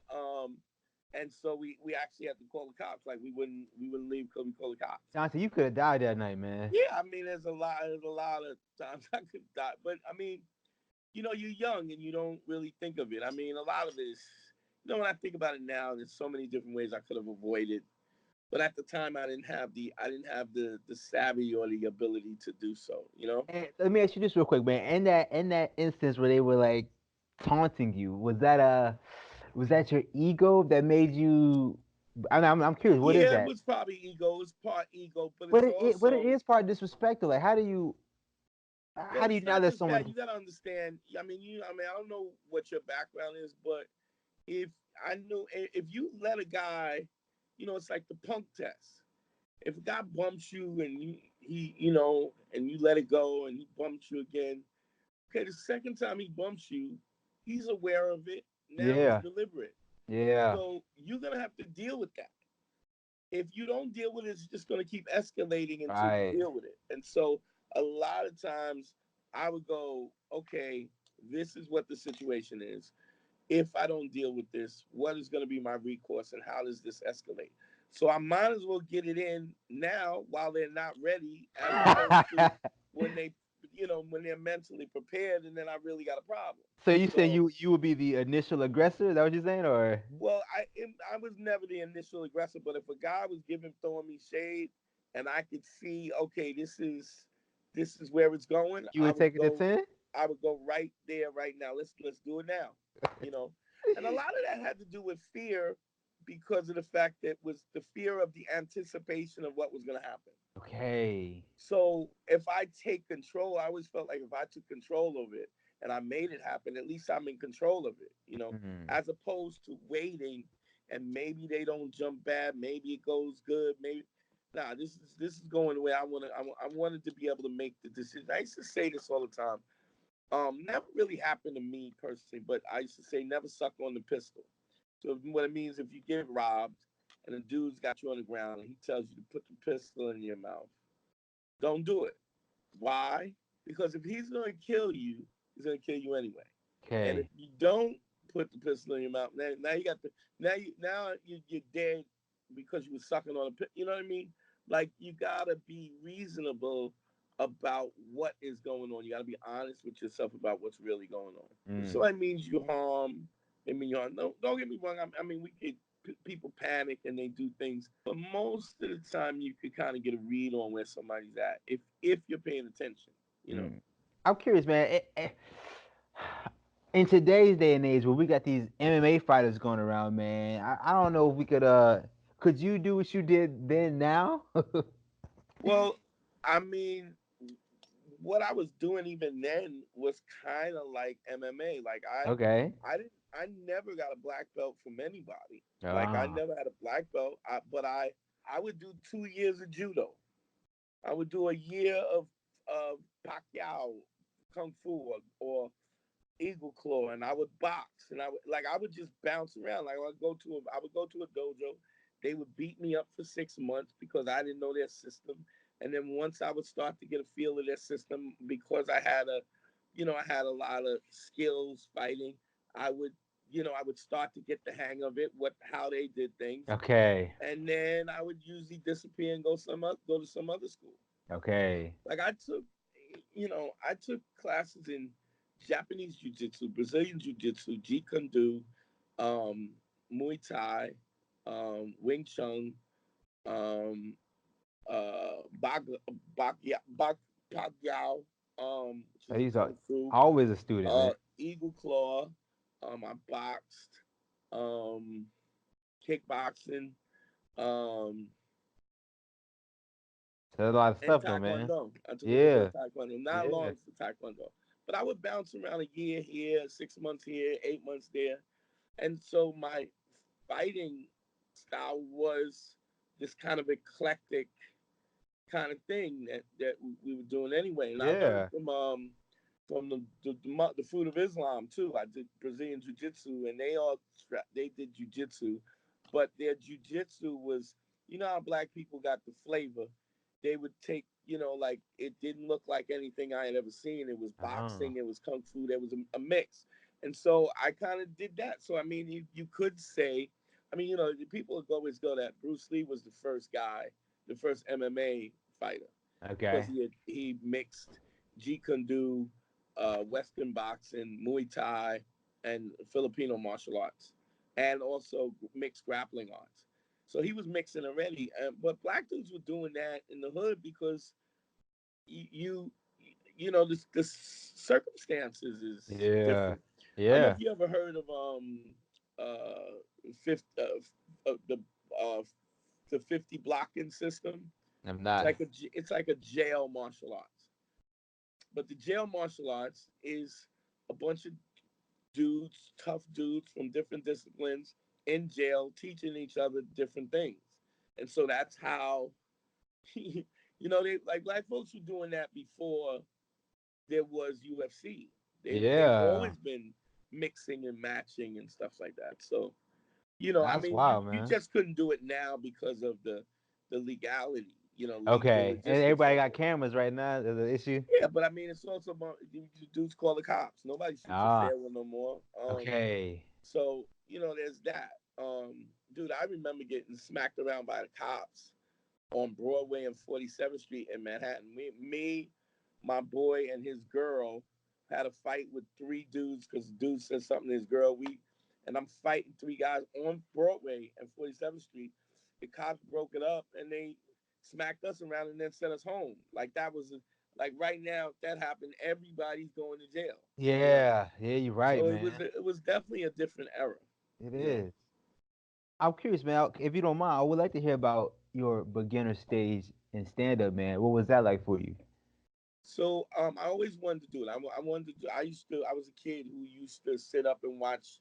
And so we actually had to call the cops. Like we wouldn't leave because we call the cops. Dante, you could have died that night, man. Yeah, I mean, there's a lot of times I could die, but I mean, you're young and you don't really think of it. I mean, a lot of it is, when I think about it now, there's so many different ways I could have avoided. But at the time, I didn't have the savvy or the ability to do so. And let me ask you this real quick, man. In that instance where they were like taunting you, was that your ego that made you? I'm curious. What is Yeah, it that? was probably ego. It's part ego, but But it's it also is part disrespectful. Like, how do you? well, How do you it's now not that just that. someone? You got to understand. I don't know what your background is, but if if you let a guy, it's like the punk test. If a guy bumps you and and you let it go and he bumps you again, okay, the second time he bumps you, he's aware of it. Now it's Yeah, deliberate. yeah, So you're gonna have to deal with that. If you don't deal with it, it's just gonna keep escalating until you right. deal with it. And so a lot of times I would go, okay, this is what the situation is. If I don't deal with this, what is going to be my recourse and how does this escalate? So I might as well get it in now while they're not ready, as opposed to when they when they're mentally prepared, and then I really got a problem. So you saying So, you would be the initial aggressor? Is that what you're saying, or well, I was never the initial aggressor, but if a guy was throwing me shade, and I could see, okay, this is where it's going, you would take it to 10? I would go right there, right now. Let's do it now, you know. And a lot of that had to do with fear, because of the fact that it was the fear of the anticipation of what was going to happen. Okay. So if I take control, I always felt like if I took control of it and I made it happen, at least I'm in control of it, Mm. as opposed to waiting and maybe they don't jump bad, maybe it goes good, maybe. Nah, this is going the way I want to. I wanted to be able to make the decision. I used to say this all the time. Never really happened to me personally, but I used to say never suck on the pistol. So what it means, if you get robbed and a dude's got you on the ground and he tells you to put the pistol in your mouth, don't do it. Why? Because if he's going to kill you, he's going to kill you anyway. And if Okay. you don't put the pistol in your mouth, now you got the now you're dead because you were sucking on a pistol. You know what I mean? Like, you gotta be reasonable about what is going on. You gotta be honest with yourself about what's really going on. If Mm. somebody means you harm, they mean you harm. No, don't get me wrong. I mean, we get people panic and they do things, but most of the time you could kind of get a read on where somebody's at if you're paying attention. You know. Mm. I'm curious, man. In today's day and age, where we got these MMA fighters going around, man, I don't know if we could you do what you did then now? Well, I mean, what I was doing even then was kind of like MMA. Like, Okay. I never got a black belt from anybody. Like, I Ah. never had a black belt. But I would do 2 years of judo. I would do a year of Pacquiao, kung fu, or eagle claw, and I would box, and I would just bounce around. Like, I would go to a dojo. They would beat me up for 6 months because I didn't know their system, and then once I would start to get a feel of their system, because I had a lot of skills fighting. I would start to get the hang of it, how they did things, Okay. and then I would usually disappear and go to some other school. Okay. Like, I took classes in Japanese jiu-jitsu, Brazilian jiu-jitsu, Jeet Kune Do, um, Muay Thai, Wing Chun, um, Bag, Bag, which is a He's kung fu, always a student, man. Eagle Claw. I boxed, um, kickboxing, um, So there's a lot of and stuff though, man. taekwondo. I took a little bit Yeah. of taekwondo, not Yeah. long for taekwondo, but I would bounce around a year here, 6 months here, 8 months there, and so my fighting style was this kind of eclectic kind of thing that we were doing anyway. And I learned Yeah. from the fruit of Islam too. I did Brazilian jiu jitsu, and they did jiu jitsu, but their jiu jitsu was, how black people got the flavor. They would take, like, it didn't look like anything I had ever seen. It was Oh. boxing, it was kung fu, there was a mix, and so I kind of did that. So I mean, you could say, I mean, the people always go that Bruce Lee was the first guy, the first MMA fighter, because Okay. he mixed Jeet Kune Do, Western boxing, Muay Thai, and Filipino martial arts, and also mixed grappling arts. So he was mixing already, but black dudes were doing that in the hood because you, the circumstances is Yeah. different. I don't know Yeah. if you ever heard of fifth uh, the 50 blocking system. I'm It's not. like a jail martial arts, but the jail martial arts is a bunch of dudes, tough dudes from different disciplines in jail teaching each other different things, and so that's how they, like, black folks were doing that before there was UFC. They've Yeah. always been mixing and matching and stuff like that. So, I That's mean, you wild, you man. just couldn't do it now because of the legality, legal Okay. And logistics everybody of got it. cameras right now. There's an issue. Yeah, but I mean, it's also about the dudes call the cops. Nobody shoots a Ah. fair one no more. Okay. So there's that. Dude, I remember getting smacked around by the cops on Broadway and 47th Street in Manhattan. Me, my boy and his girl had a fight with three dudes because dude said something to his girl. And I'm fighting three guys on Broadway and 47th Street. The cops broke it up and they smacked us around and then sent us home. Like that was like right now, if that happened, everybody's going to jail. You know, Yeah, yeah, you're right, so man. it was definitely a different era. It You know, is. I'm curious, man. If you don't mind, I would like to hear about your beginner stage in stand up, man. What was that like for you? so I always wanted to do it. I wanted to do. I was a kid who used to sit up and watch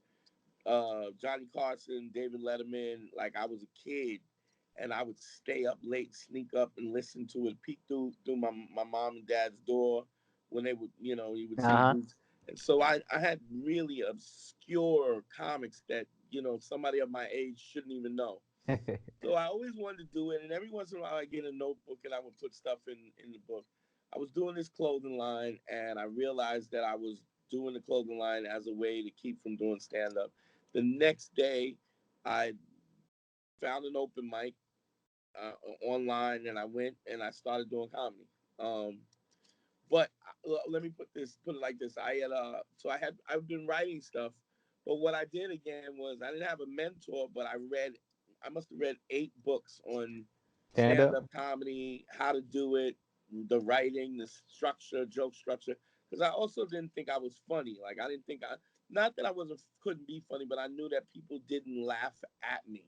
Johnny Carson, David Letterman. Like I was a kid, and I would stay up late, sneak up and listen to it, peek through my mom and dad's door when they would, you would see Uh dudes. And so I had really obscure comics that somebody of my age shouldn't even know. huh. So I always wanted to do it, and every once in a while I get a notebook and I would put stuff in the book. I was doing this clothing line, and I realized that I was doing the clothing line as a way to keep from doing stand up. The next day, I found an open mic online, and I went and I started doing comedy. Um, but let me put it like this. I've been writing stuff, but what I did again was I didn't have a mentor, but I must have read 8 books on Stand stand up. up comedy, how to do it, the writing, the structure, joke structure. Because I also didn't think I was funny. Like I didn't think I not that I wasn't couldn't be funny, but I knew that people didn't laugh at me.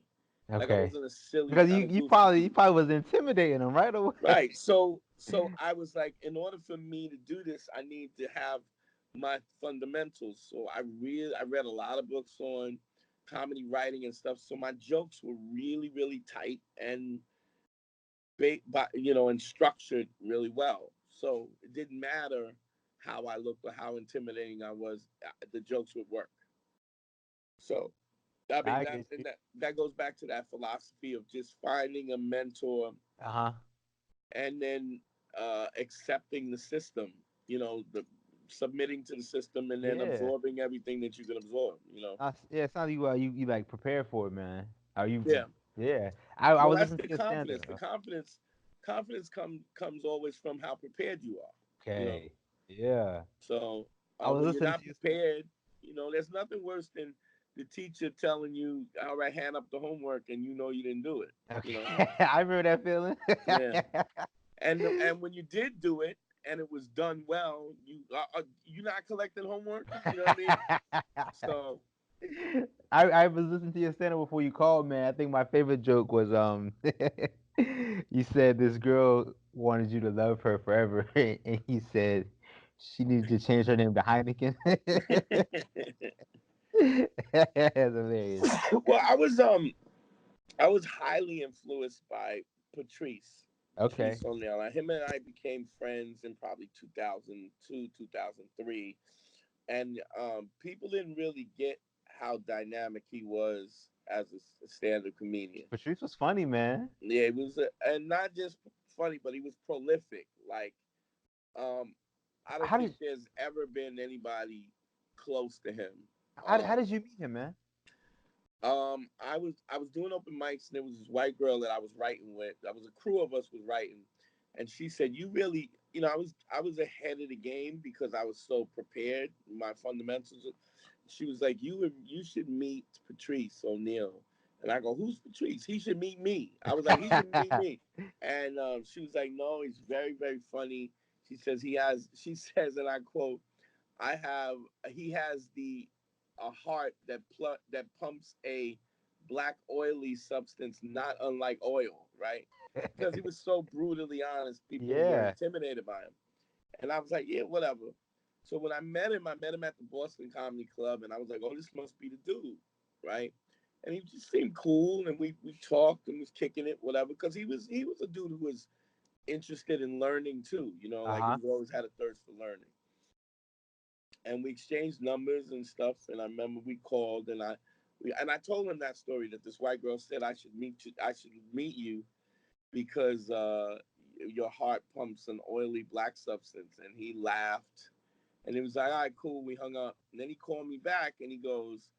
Like I Okay. wasn't a silly Because kind you of you goofy. probably you probably was intimidating them right away. Right. So I was like, in order for me to do this, I need to have my fundamentals. So I read a lot of books on comedy writing and stuff. So my jokes were really, really tight and and structured really well. So it didn't matter how I looked or how intimidating I was, the jokes would work. So I mean I get you. that goes back to that philosophy of just finding a mentor Uh huh. and then accepting the system, the submitting to the system and then Yeah. absorbing everything that you can absorb. Yeah. It sounds like you like prepared for it, man. Are you? Yeah. Yeah. I Well, was that's listening the to your stand confidence. The up. confidence comes always from how prepared you are, you know. Okay. Yeah. So I was when you're listening not to your stand. prepared, there's nothing worse than the teacher telling you, "All right, hand up the homework," and you didn't do it. You know. Okay. I remember that feeling. Yeah. And when you did do it and it was done well, you not collecting homework. You know what I mean? So I was listening to your stand up before you called, man. I think my favorite joke was you said this girl wanted you to love her forever, and you said she needed to change her name to Heineken. That's hilarious. well, I was highly influenced by Patrice Okay. Patrice Oneal. Him and I became friends in probably 2002, 2003, and people didn't really get how dynamic he was as a stand-up comedian. Patrice was funny, man. Yeah, he was, and not just funny, but he was prolific. Like, um, I don't How think did there's ever been anybody close to him. how did you meet him, man? I was doing open mics, and there was this white girl that I was writing with. I was a crew of us was writing, and she said, "You really, I was ahead of the game because I was so prepared. My fundamentals." She was like, "You should meet Patrice Oneal," and I go, "Who's Patrice? He should meet me." I was like, "He should meet me," and she was like, "No, he's very very funny." She says he has. She says, and I quote, I have he has the a heart that pumps a black oily substance not unlike oil, right? Because he was so brutally honest, people were Yeah. intimidated by him. And I was like, yeah, whatever. So when I met him at the Boston Comedy Club, and I was like, oh, this must be the dude, right? And he just seemed cool, and we talked and was kicking it, whatever, because he was a dude who was interested in learning too, Uh like he huh. always had a thirst for learning, and we exchanged numbers and stuff. And I remember we called, and I told him that story that this white girl said I should meet you because your heart pumps an oily black substance. And he laughed, and he was like, "All right, cool." We hung up, and then he called me back, and he goes,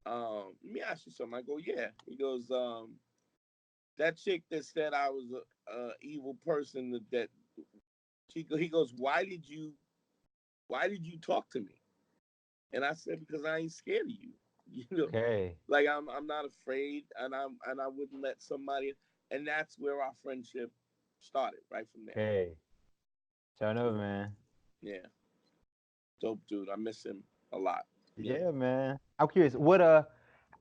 "Let me ask you something." I go, "Yeah." He goes, "That chick that said I was a evil person that He goes, why did you talk to me? And I said, because I ain't scared of you. You know, Okay. like I'm not afraid, and I wouldn't let somebody. And that's where our friendship started, right from there. Okay. Turn You over, know, man. yeah, dope dude. I miss him a lot. You know, Yeah, man. I'm curious.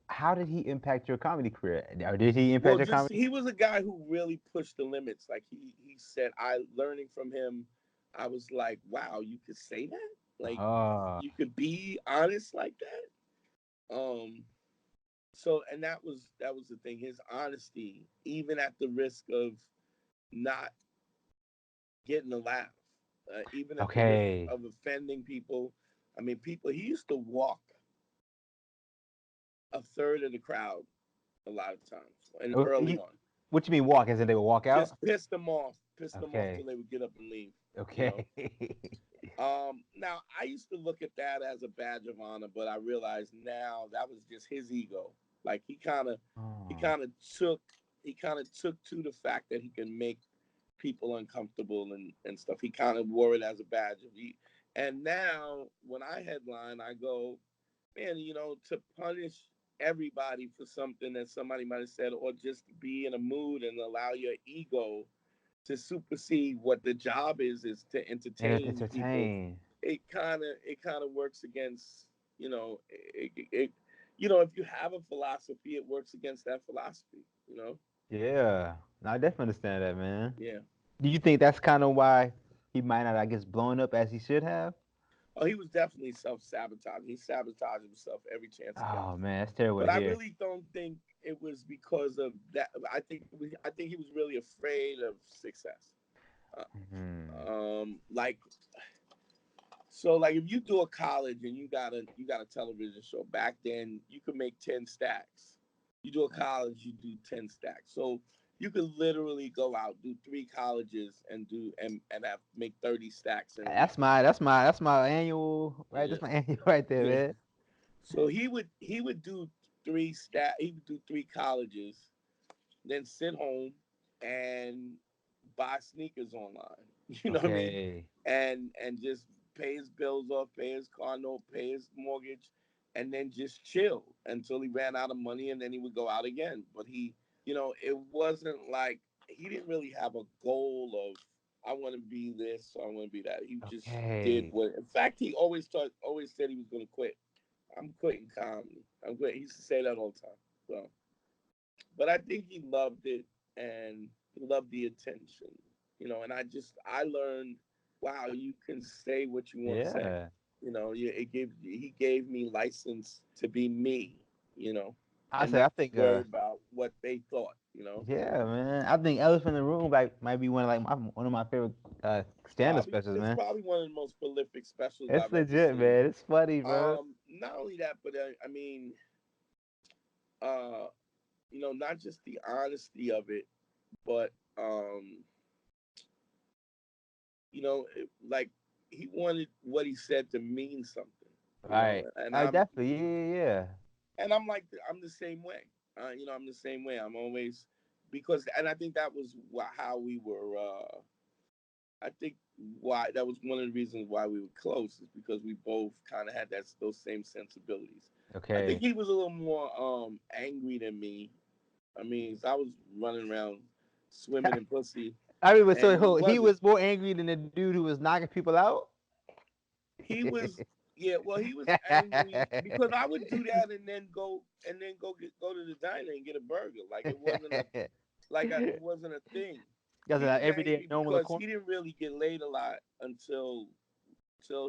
How did he impact your comedy career? Or did he impact well, your just comedy? he was a guy who really pushed the limits. Like he said, I learning from him, I was like, wow, you could say that, like Oh, you could be honest like that. So and that was the thing, his honesty, even at the risk of not getting a laugh, even at the risk okay. of offending people. I mean, people, he used to walk a third of the crowd a lot of times, and What early you, on, what you mean walk? As in they would walk out? just piss them off till Okay. they would get up and leave. You know. Okay. Now I used to look at that as a badge of honor, but I realize now that was just his ego. Like he Oh, kind of took, he kind of took to the fact that he can make people uncomfortable and stuff. He kind of wore it as a badge of he. And now when I headline, I go, man, you know, to punish everybody for something that somebody might have said, or just be in a mood and allow your ego to supersede what the job is to entertain people. entertain. It kind of works against, you know, you know, if you have a philosophy, it works against that philosophy, you know. Yeah. No, I definitely understand that, man. Yeah. Do you think that's kind of why he might not, I guess, blown up as he should have? Oh, he was definitely self sabotaging. He sabotaged himself every chance he got. Oh man, that's terrible But to I hear. really don't think it was because of that. I think he was really afraid of success. Hmm. Like, so like if you do a college and you got a television show, back then you could make 10 stacks. You do a college, you do 10 stacks. So you could literally go out, do three colleges and have make 30 stacks in a week. That's my annual right. Yeah. That's my annual right there, Yeah. man. So he would do he would do three colleges, then sit home and buy sneakers online. You know what I mean? Okay. And just pay his bills off, pay his car note, pay his mortgage, and then just chill until he ran out of money, and then he would go out again. But he, you know, it wasn't like he didn't really have a goal of I want to be this or I want to be that. He just did Okay. what. In fact, he always said he was going to quit. I'm quitting comedy. I'm quitting. He used to say that all the time. So, but I think he loved it and he loved the attention, you know. And I learned, wow, you can say what you want to say, Yeah. you know. He gave me license to be me, you know, I and say I not think worry about what they thought, you know. yeah, man. I think Elephant in the Room like might be one of my favorite stand-up Probably specials, it's man. probably one of the most prolific specials It's I've ever legit, seen. man. It's funny, bro. Not only that, but I mean, uh, you know, not just the honesty of it, but you know, like he wanted what he said to mean something, you know, Right. I definitely, yeah, and I'm like I'm the same way. You know, I'm the same way. I'm always because, and I think that was how we were. I think why that was one of the reasons why we were close is because we both kind of had those same sensibilities. yeah. I think Okay. he was a little more angry than me. I mean, I was running around swimming in pussy, I mean, but and so he he wasn't. was more angry than the dude who was knocking people out. He was, yeah, well, he was angry because I would do that and then go to the diner and get a burger. Like it wasn't a it wasn't a thing. That's He an was everyday angry normal because occurrence. he didn't really get laid a lot until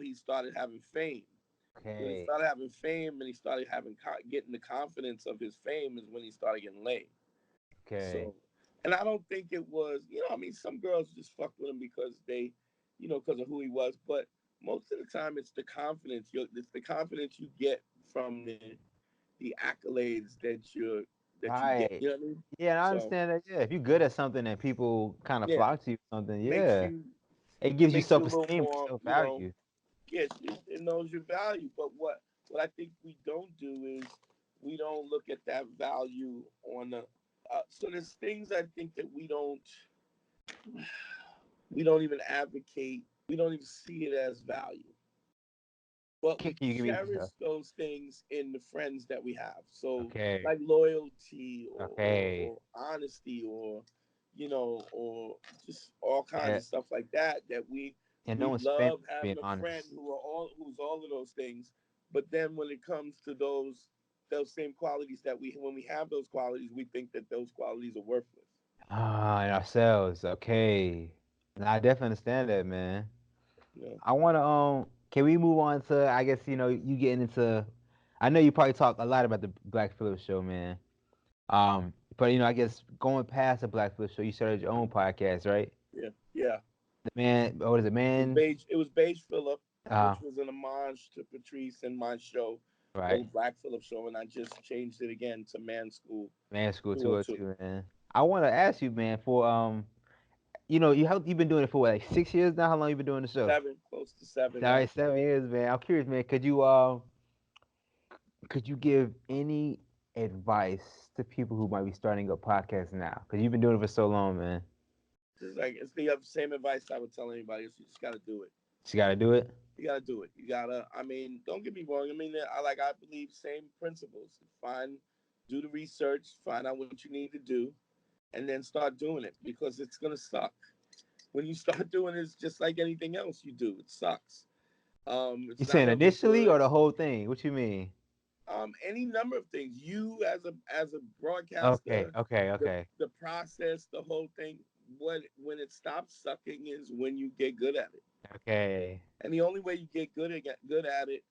he started having fame. When he Okay. started having fame and he started getting the confidence of his fame is when he started getting laid. Okay. So, and I don't think it was, you know, I mean, some girls just fucked with him because they, you know, because of who he was. But most of the time, it's the confidence. It's the confidence you get from the accolades that you get. Right. You know what I mean? Yeah, and I So understand that. Yeah, if you're good at something and people kind of yeah, flock to you or something, makes yeah, you it gives you makes you a little self-esteem, more, self you know, value. yeah, it knows your value. But what I think we don't do is we don't look at that value on the. So there's things I think that we don't We don't even advocate. We don't even see it as value, but Can we you give me? cherish those things in the friends that we have. So Okay. like loyalty Okay. or honesty or or just all kinds Yeah. of stuff like that that And no we one's famous love for being having a friend honest. who's all of those things. But then when it comes to those same qualities that we when we have those qualities, we think that those qualities are worthless. Ah, and ourselves. Okay. Now I definitely understand that, man. You know, I wanna can we move on to I guess you getting into I know you probably talk a lot about the Black Phillip show, man. But I guess going past the Black Phillip show, you started your own podcast, right? yeah, yeah. The man, what is it, man? It was Beige Phillip, Uh, which was an homage to Patrice and my show, the right. old Black Phillip show, and I just changed it again to Man School Man School 202. 202, man. I want to ask you, man, for you've been doing it for what, like 6 years now. How long you been doing the show? Seven, close to seven All right, now. 7 years, man. I'm curious, man. Could you give any advice to people who might be starting a podcast now? Because you've been doing it for so long, man. Just like it's the same advice I would tell anybody else. You just got to do it. You got to do it. You got to do it. You gotta. I mean, don't get me wrong. I mean, I believe same principles. Do the research, find out what you need to do, and then start doing it because it's gonna suck. When you start doing it, it's just like anything else you do. It sucks. You It's not saying gonna look initially or good. the whole thing? What you mean? Any number of things. You as a Okay, broadcaster, okay, the okay, the process, the whole thing. What when it stops sucking is when you get good at it. okay, And the only way you get good at it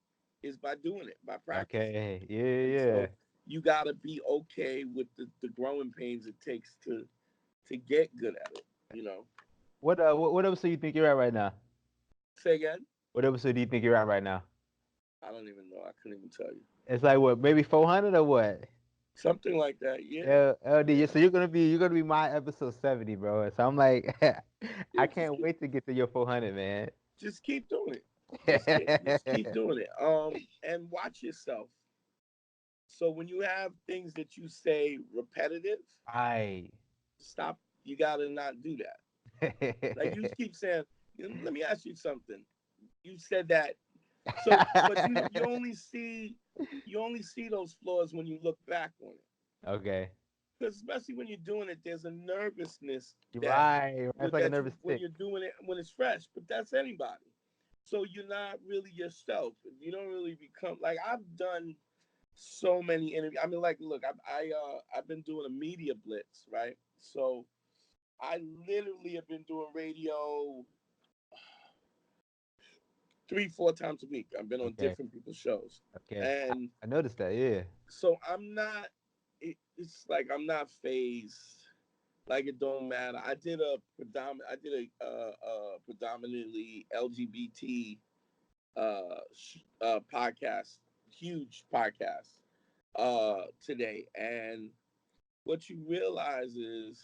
is by doing it, by practicing. okay. Yeah, And yeah. so you gotta be okay with the growing pains it takes to get good at it. You know. What episode you think you're at right now? Say again. What episode do you think you're at right now? I don't even know. I couldn't even tell you. It's like what, maybe 400 or what? Something like that. Yeah. Yeah, LD. Yeah. So you're gonna be my episode 70, bro. So I'm like, Yeah. I can't wait to get to your 400, man. Just keep doing it. Just keep doing it. And watch yourself. So when you have things that you say repetitive, Right. stop. You gotta not do that. Like you keep saying, let me ask you something. You said that. So, but you only see those flaws when you look back on it. Okay. Because especially when you're doing it, there's a nervousness You're that right. Right. It's like a that you nervous when tick. you're doing it when it's fresh. But that's anybody. So you're not really yourself. You don't really become like I've done so many interviews. I mean, like, look, I've been doing a media blitz, right? So I literally have been doing radio 3, 4 times a week. I've been on Okay. different people's shows, Okay. I, and I noticed that. Yeah. so I'm not. It's like I'm not phased. Like it don't matter. I did a predominantly LGBT podcast, huge podcast today, and what you realize is,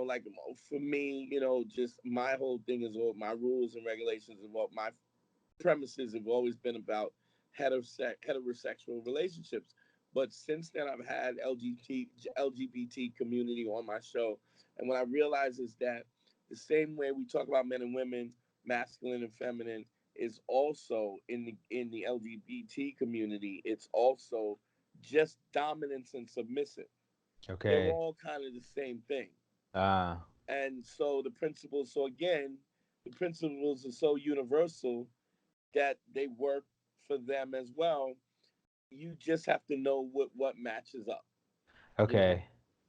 like for me, just my whole thing is all my rules and regulations and what my premises have always been about heterosexual relationships. But since then, I've had LGBT community on my show, and what I realize is that the same way we talk about men and women, masculine and feminine, is also in the LGBT community. It's also just dominance and submissive. They're Okay. all kind of the same thing. Ah. And so so again, the principles are so universal that they work for them as well. You just have to know what matches up, you know, Okay.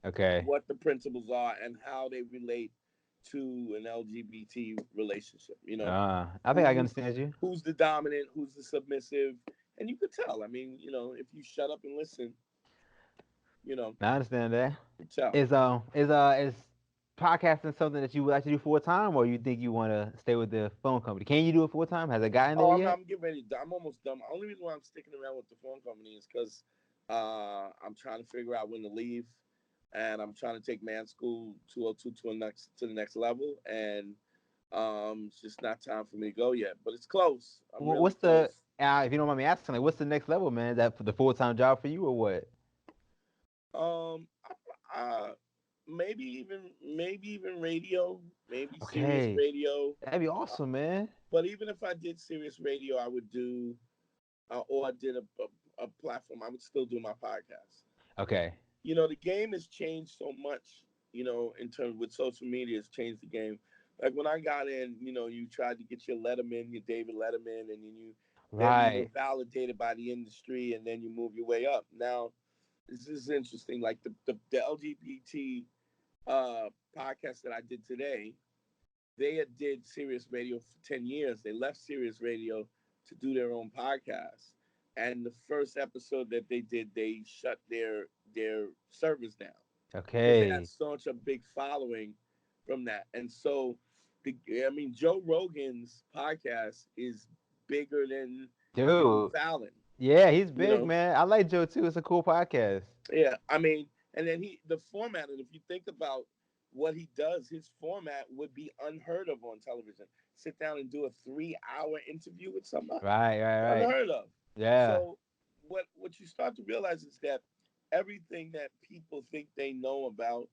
Okay. what the principles are and how they relate to an LGBT relationship. I think I can Who understand you. who's the dominant, who's the submissive, and you could tell. I mean, if you shut up and listen, I understand that. you tell. Is podcasting something that you would like to do full time, or you think you want to stay with the phone company? Can you do it full time? Has it gotten there Oh, yet? I'm getting ready. I'm almost done. The only reason why I'm sticking around with the phone company is because I'm trying to figure out when to leave, and I'm trying to take man school 202 to the next level, and it's just not time for me to go yet. But it's close. I'm really What's the close. if you don't mind me asking, like, what's the next level, man? Is that for the full time job for you, or what? Um, I, maybe even radio, maybe serious Okay, radio. that'd be Uh, awesome, man. but even if I did serious radio, I would do, or I did a platform, I would still do my podcast. Okay. The game has changed so much. In terms with social media, has changed the game. Like when I got in, you tried to get your Letterman, your David Letterman, and then you were Right. validated by the industry, and then you move your way up. Now, this is interesting. Like the LGBT podcast that I did today, they had did Sirius Radio for 10 years. They left Sirius Radio to do their own podcast. And the first episode that they did, they shut their servers down because they had Okay. such a big following from that. And so, Joe Rogan's podcast is bigger than Jimmy Dude. Fallon. Yeah, he's You big, know, man. I like Joe too. It's a cool podcast. Yeah, and then the format, and if you think about what he does, his format would be unheard of on television. Sit down and do a 3 hour interview with somebody, Right, right, right. unheard of. Yeah. So what you start to realize is that everything that people think they know about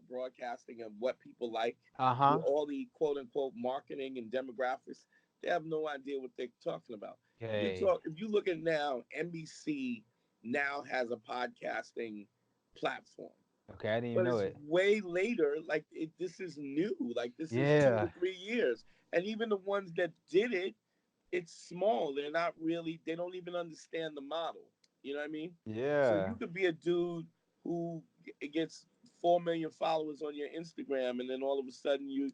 broadcasting and what people like, Uh-huh. all the quote unquote marketing and demographics, they have no idea what they're talking about. Okay. If you look at now, NBC now has a podcasting platform, Okay, I didn't even but know it's it. way later. Like this is new. Like this is two Yeah. to three years, and even the ones that did it, it's small. They're not really. They don't even understand the model. You know what I mean? So Yeah. you could be a dude who gets 4 million followers on your Instagram, and then all of a sudden your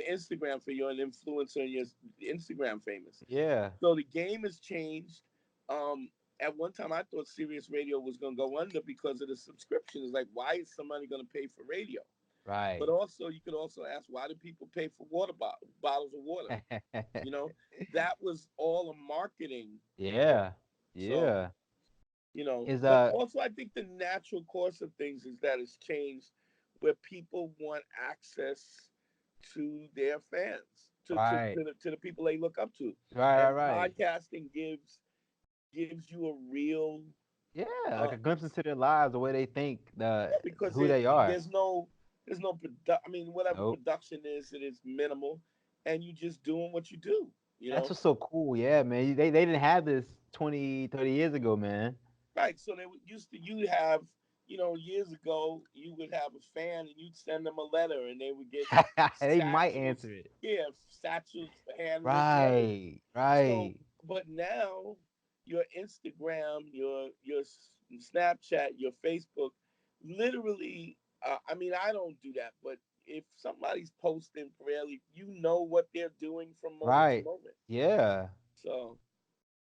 Instagram for you're an influencer and you're Instagram famous. Yeah. So the game has changed. Um, at one time, I thought Sirius Radio was going to go under because of the subscription. It's like, why is somebody going to pay for radio? But Right. also, you could also ask, why do people pay for bottles of water? You know, that was all a marketing point. Yeah. So, Yeah. Is but also I think the natural course of things is that it's changed where people want access to their fans, right. to the people they look up to. Right, right, And right. podcasting gives you a real Yeah, like uh a glimpse into their lives, the way they think, because who they are. there's no whatever Nope. production is, it is minimal, and you just doing what you do, you That's know. what's so cool. Yeah, man. They didn't have this 20, 30 years ago, man. Right. So used to you have, years ago you would have a fan and you'd send them a letter and they would get They might satchels, answer it. yeah, satchels handwritten letters. Right. So, Right. but now your Instagram, your Snapchat, your Facebook, literally. I don't do that, but if somebody's posting fairly, you know what they're doing from moment to Right. moment. Yeah. So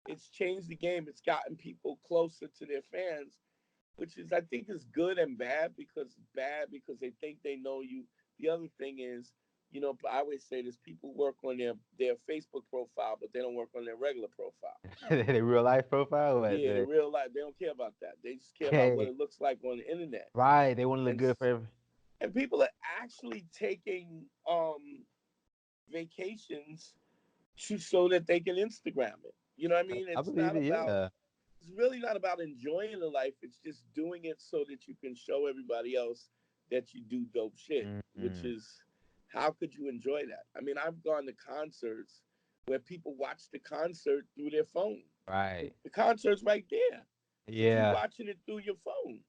it's changed the game. It's gotten people closer to their fans, which is I think is good and bad because they think they know you. The other thing is, I always say this: people work on their Facebook profile, but they don't work on their regular profile. The real life profile. What Yeah, the the real life, they don't care about that. They just care about what okay. it looks like on the internet. Right. They want to look And good for and people are actually taking vacations so that they can Instagram it. You know what I mean? I believe it, yeah. It's really not about enjoying the life. It's just doing it so that you can show everybody else that you do dope shit, which Mm-hmm. is how could you enjoy that? I've gone to concerts where people watch the concert through their phone. Right. The concert's right there, but you Yeah. watching it through your phone.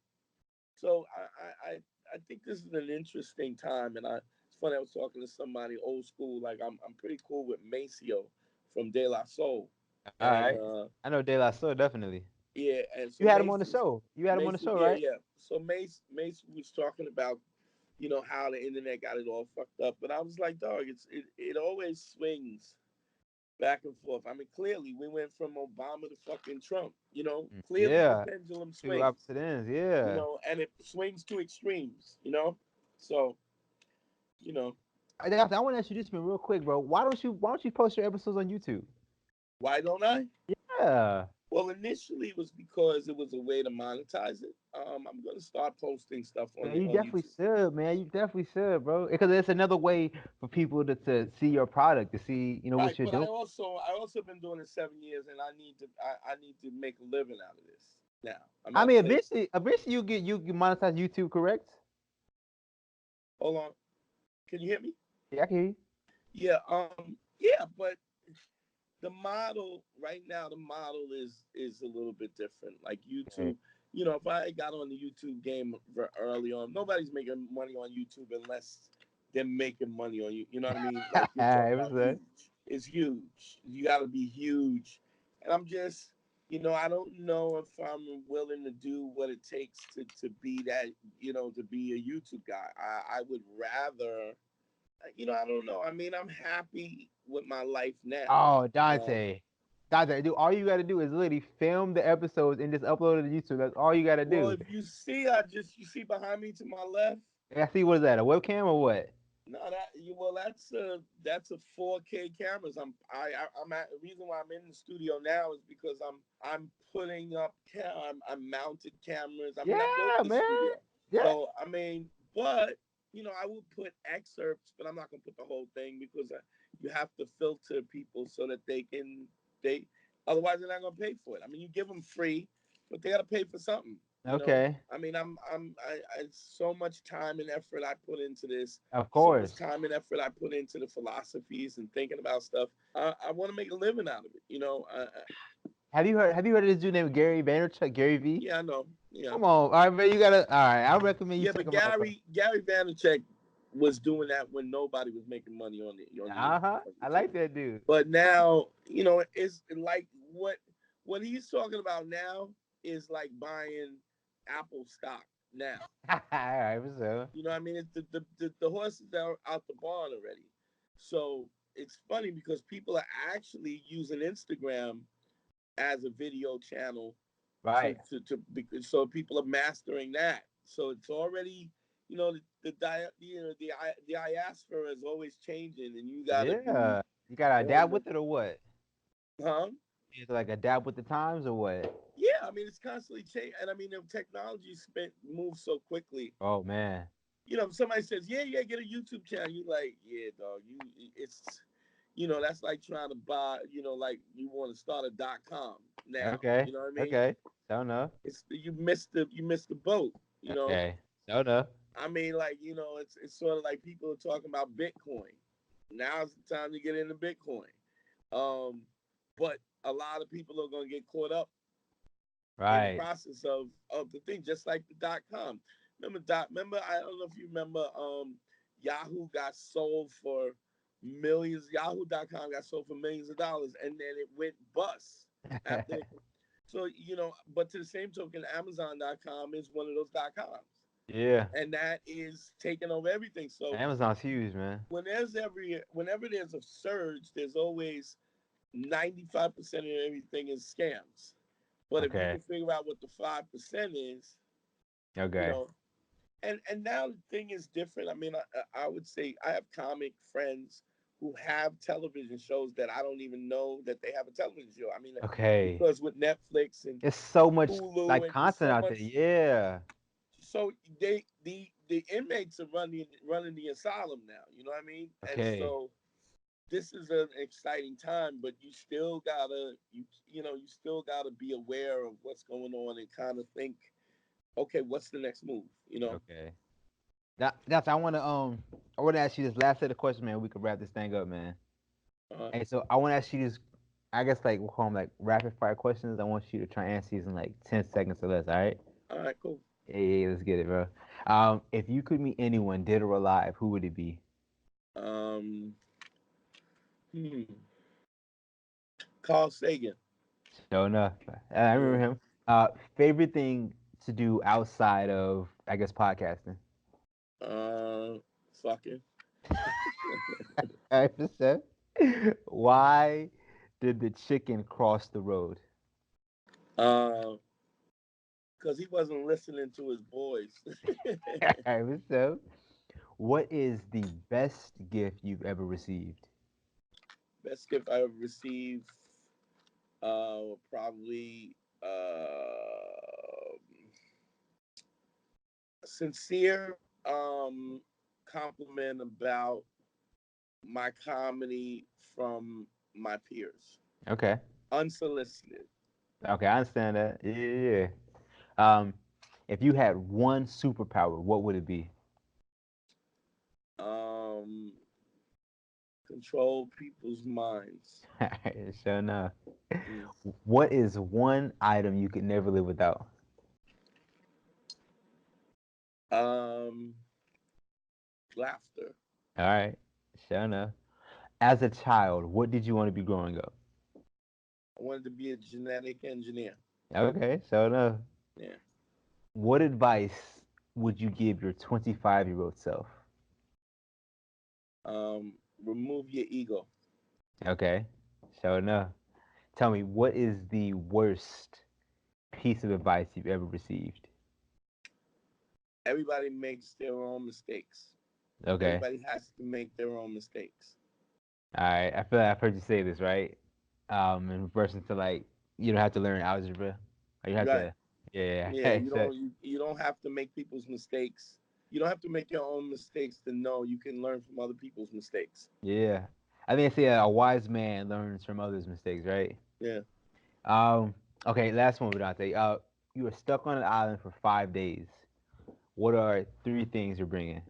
So I think this is an interesting time, and it's funny. I was talking to somebody old school. Like I'm pretty cool with Maceo from De La Soul, All and right. I know De La Soul, definitely. yeah, and so You had him on the show. You had him on the Mace, show, yeah, right? yeah. So Mace was talking about how the internet got it all fucked up, but I was like, dog, it always swings back and forth. Clearly we went from Obama to fucking Trump. Clearly the Yeah. pendulum Two swings. opposite ends. Yeah. And it swings to extremes. So you know I want to ask you this, man, real quick, bro. Why don't you post your episodes on YouTube? why don't I? Yeah. Well, initially it was because it was a way to monetize it. I'm gonna start posting stuff on Man, you on definitely YouTube. should, man. You definitely should, bro. Because it's another way for people to see your product, to see, Right, what you're but doing. I also been doing it 7 years, and I need to make a living out of this now. I I'd mean, say eventually you monetize YouTube, correct? Hold on. Can you hear me? Yeah, I can hear you. Yeah. Yeah, but the model right now, the model is a little bit different. Like Okay. YouTube, if I got on the YouTube game early on, nobody's making money on YouTube unless they're making money on you. You know what I mean? Like you're talking Alright, about what's up? huge. It's huge. You got to be huge, and I'm just. I don't know if I'm willing to do what it takes to be that, to be a YouTube guy. I would rather, I don't know. I mean, I'm happy with my life now. Oh, Um, Dante. Dante, dude, all you gotta do is literally film the episodes and just upload it to YouTube. That's all you gotta well, do. if you see behind me to my left. I see, what is that? A webcam or what? No, that's a 4K cameras. I'm at the reason why I'm in the studio now is because I'm putting up I'm mounted cameras. I mean, I built Yeah, the man. studio, Yeah. so I mean, but I will put excerpts, but I'm not gonna put the whole thing because you have to filter people so that they otherwise they're not gonna pay for it. I mean, you give them free, but they gotta pay for something. Okay. I mean, so much time and effort I put into this, Of so much course. time and effort I put into the philosophies and thinking about stuff. I want to make a living out of it. Have you heard of this dude named Gary Vaynerchuk, Gary V? Yeah, I know. Yeah, Come on, all right, man. You gotta. All right, I recommend you yeah, check but him out, bro. Gary Vaynerchuk was doing that when nobody was making money on the Uh huh. I internet too. like that dude. But now, it's like what he's talking about now is like buying Apple stock now. All right, what's up? You know what I mean? It's the horses are out the barn already. So it's funny because people are actually using Instagram as a video channel Right. because so people are mastering that. So it's already, the diaspora is always changing, and you got to be Yeah. You gotta on adapt the with it or what? huh? You have to like adapt with the times or what? Yeah, I mean it's constantly changing, and I mean the technology spent moves so quickly. Oh man. If somebody says, "Yeah, yeah, get a YouTube channel," you like, "Yeah, dog, it's." That's like trying to buy. Like you want to start a .com now. Okay. You know what I mean? Okay. So enough. It's you missed the boat. Okay. So enough. I mean, like it's sort of like people are talking about Bitcoin. Now's the time to get into Bitcoin. Um, but a lot of people are gonna get caught up in the Right. process of the thing, just like the .com. Remember, I don't know if you remember, Yahoo got sold for millions. Yahoo.com got sold for millions of dollars, and then it went bust after. So but to the same token, Amazon.com is one of those .coms, Yeah. and that is taking over everything. So Amazon's huge, man. whenever there's a surge, there's always 95% of everything is scams. But if you Okay. can figure out what the 5% is, you Okay. know, and now the thing is different. I mean, I would say I have comic friends who have television shows that I don't even know that they have a television show. I mean, Okay. because with Netflix and It's so much Hulu like and it's content so out there. much, Yeah. so the inmates are running the asylum now. You know what I mean? And Okay. so this is an exciting time, but you still gotta be aware of what's going on and kind of think, okay, what's the next move? Okay. That's I wanna ask you this last set of questions, man. We could wrap this thing up, man. Uh, Hey, so I wanna ask you this, I guess like we'll call them like rapid fire questions. I want you to try and answer these in like 10 seconds or less, all right? all right, cool. Hey, let's get it, bro. If you could meet anyone, dead or alive, who would it be? Um, hmm. Carl Sagan. Sure enough. I remember Yeah. him. Favorite thing to do outside of, I guess, podcasting. Uh, Fucking. All right, percent. Why did the chicken cross the road? Uh, because he wasn't listening to his boys. All right, percent. What is the best gift you've ever received? Best gift I ever received. Probably sincere compliment about my comedy from my peers, Okay. unsolicited. Okay, I understand that. Yeah, yeah, yeah. Um, if you had one superpower, what would it be? Control people's minds. Sure enough. Mm. What is one item you could never live without? Um, Laughter. All right. Sure enough. As a child, what did you want to be growing up? I wanted to be a genetic engineer. Okay. Sure enough. Yeah. What advice would you give your 25-year-old self? Remove your ego. Okay. Sure enough. Tell me, what is the worst piece of advice you've ever received? Everybody makes their own mistakes. Okay. Everybody has to make their own mistakes. All right. I feel like I've heard you say this, right? In reference to like, you don't have to learn algebra. Or you have Right. to, yeah. Yeah. Yeah. You So, don't. You don't have to make people's mistakes. You don't have to make your own mistakes to know you can learn from other people's mistakes. yeah. I think I say a wise man learns from others' mistakes, right? Yeah. Um, okay, last one, Dante. You were stuck on an island for 5 days. What are three things you're bringing?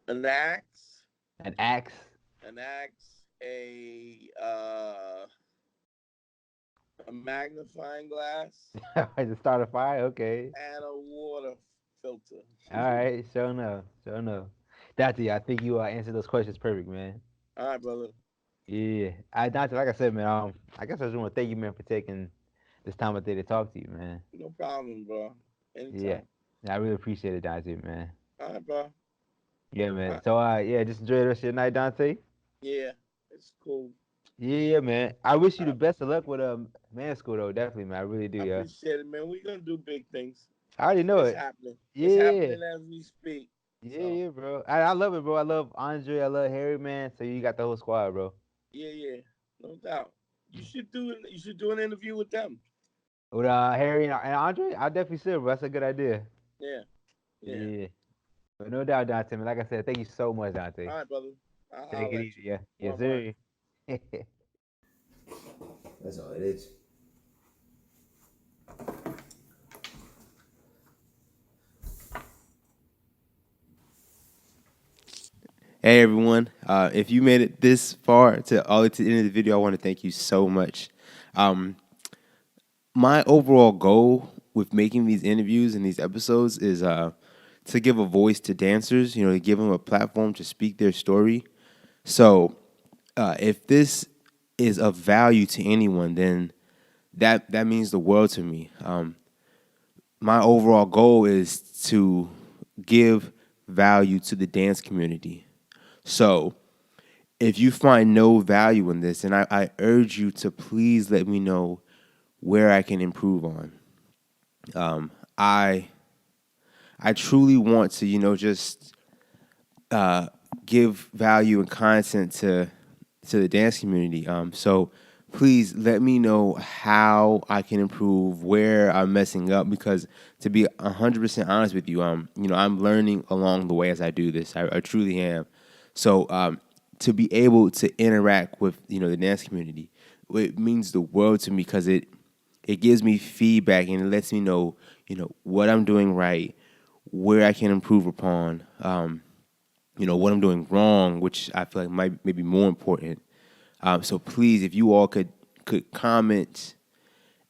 An axe. An axe. An axe. A magnifying glass To start a fire. Okay. and a water filter. All right. Sure enough. Sure enough. Dante, I think you answered those questions perfect, man. All right, brother. Yeah. Dante, like I said, man. I guess I just want to thank you, man, for taking this time of day to talk to you, man. No problem, bro. Yeah. Anytime. Yeah, I really appreciate it, Dante, man. All right, bro. Yeah, All man. right. So, yeah, just enjoy the rest of your night, Dante. Yeah, it's cool. Yeah, man. I wish you All the right. best of luck with man school though. Definitely, man. I really do, I yeah. appreciate it, man. We're gonna do big things. I already know It's it. happening. It's Yeah, happening as we speak. yeah, So yeah, bro. I love it, bro. I love Andre. I love Harry, man. So you got the whole squad, bro. yeah, yeah, no doubt. You should do it. You should do an interview with them. With Harry and Andre, I definitely should, bro. That's a good idea. Yeah, yeah. Yeah, but no doubt, Dante. Man, like I said, thank you so much, Dante. All right, brother. I'll Take holler it at easy, you. yeah. Yes, One man. sir. That's all it is. Hey everyone, if you made it this far to all to the end of the video, I want to thank you so much. My overall goal with making these interviews and these episodes is to give a voice to dancers, to give them a platform to speak their story. So if this is of value to anyone, then that means the world to me. My overall goal is to give value to the dance community. So if you find no value in this, then I urge you to please let me know where I can improve on. I truly want to, just give value and content to the dance community. So please let me know how I can improve, where I'm messing up, because to be 100% honest with you, I'm learning along the way as I do this. I truly am. So to be able to interact with the dance community, it means the world to me because it gives me feedback and it lets me know what I'm doing right, where I can improve upon, what I'm doing wrong, which I feel like might maybe more important. So please, if you all could comment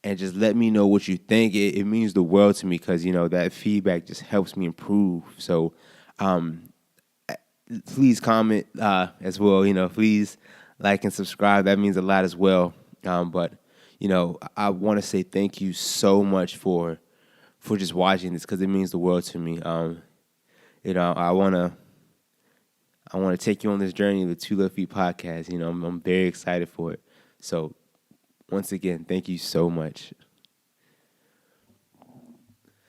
and just let me know what you think, it means the world to me because that feedback just helps me improve. So please comment as well. Please like and subscribe. That means a lot as well. But I want to say thank you so much for just watching this because it means the world to me. I want to take you on this journey of the Two Left Feet podcast. I'm very excited for it. So once again, thank you so much.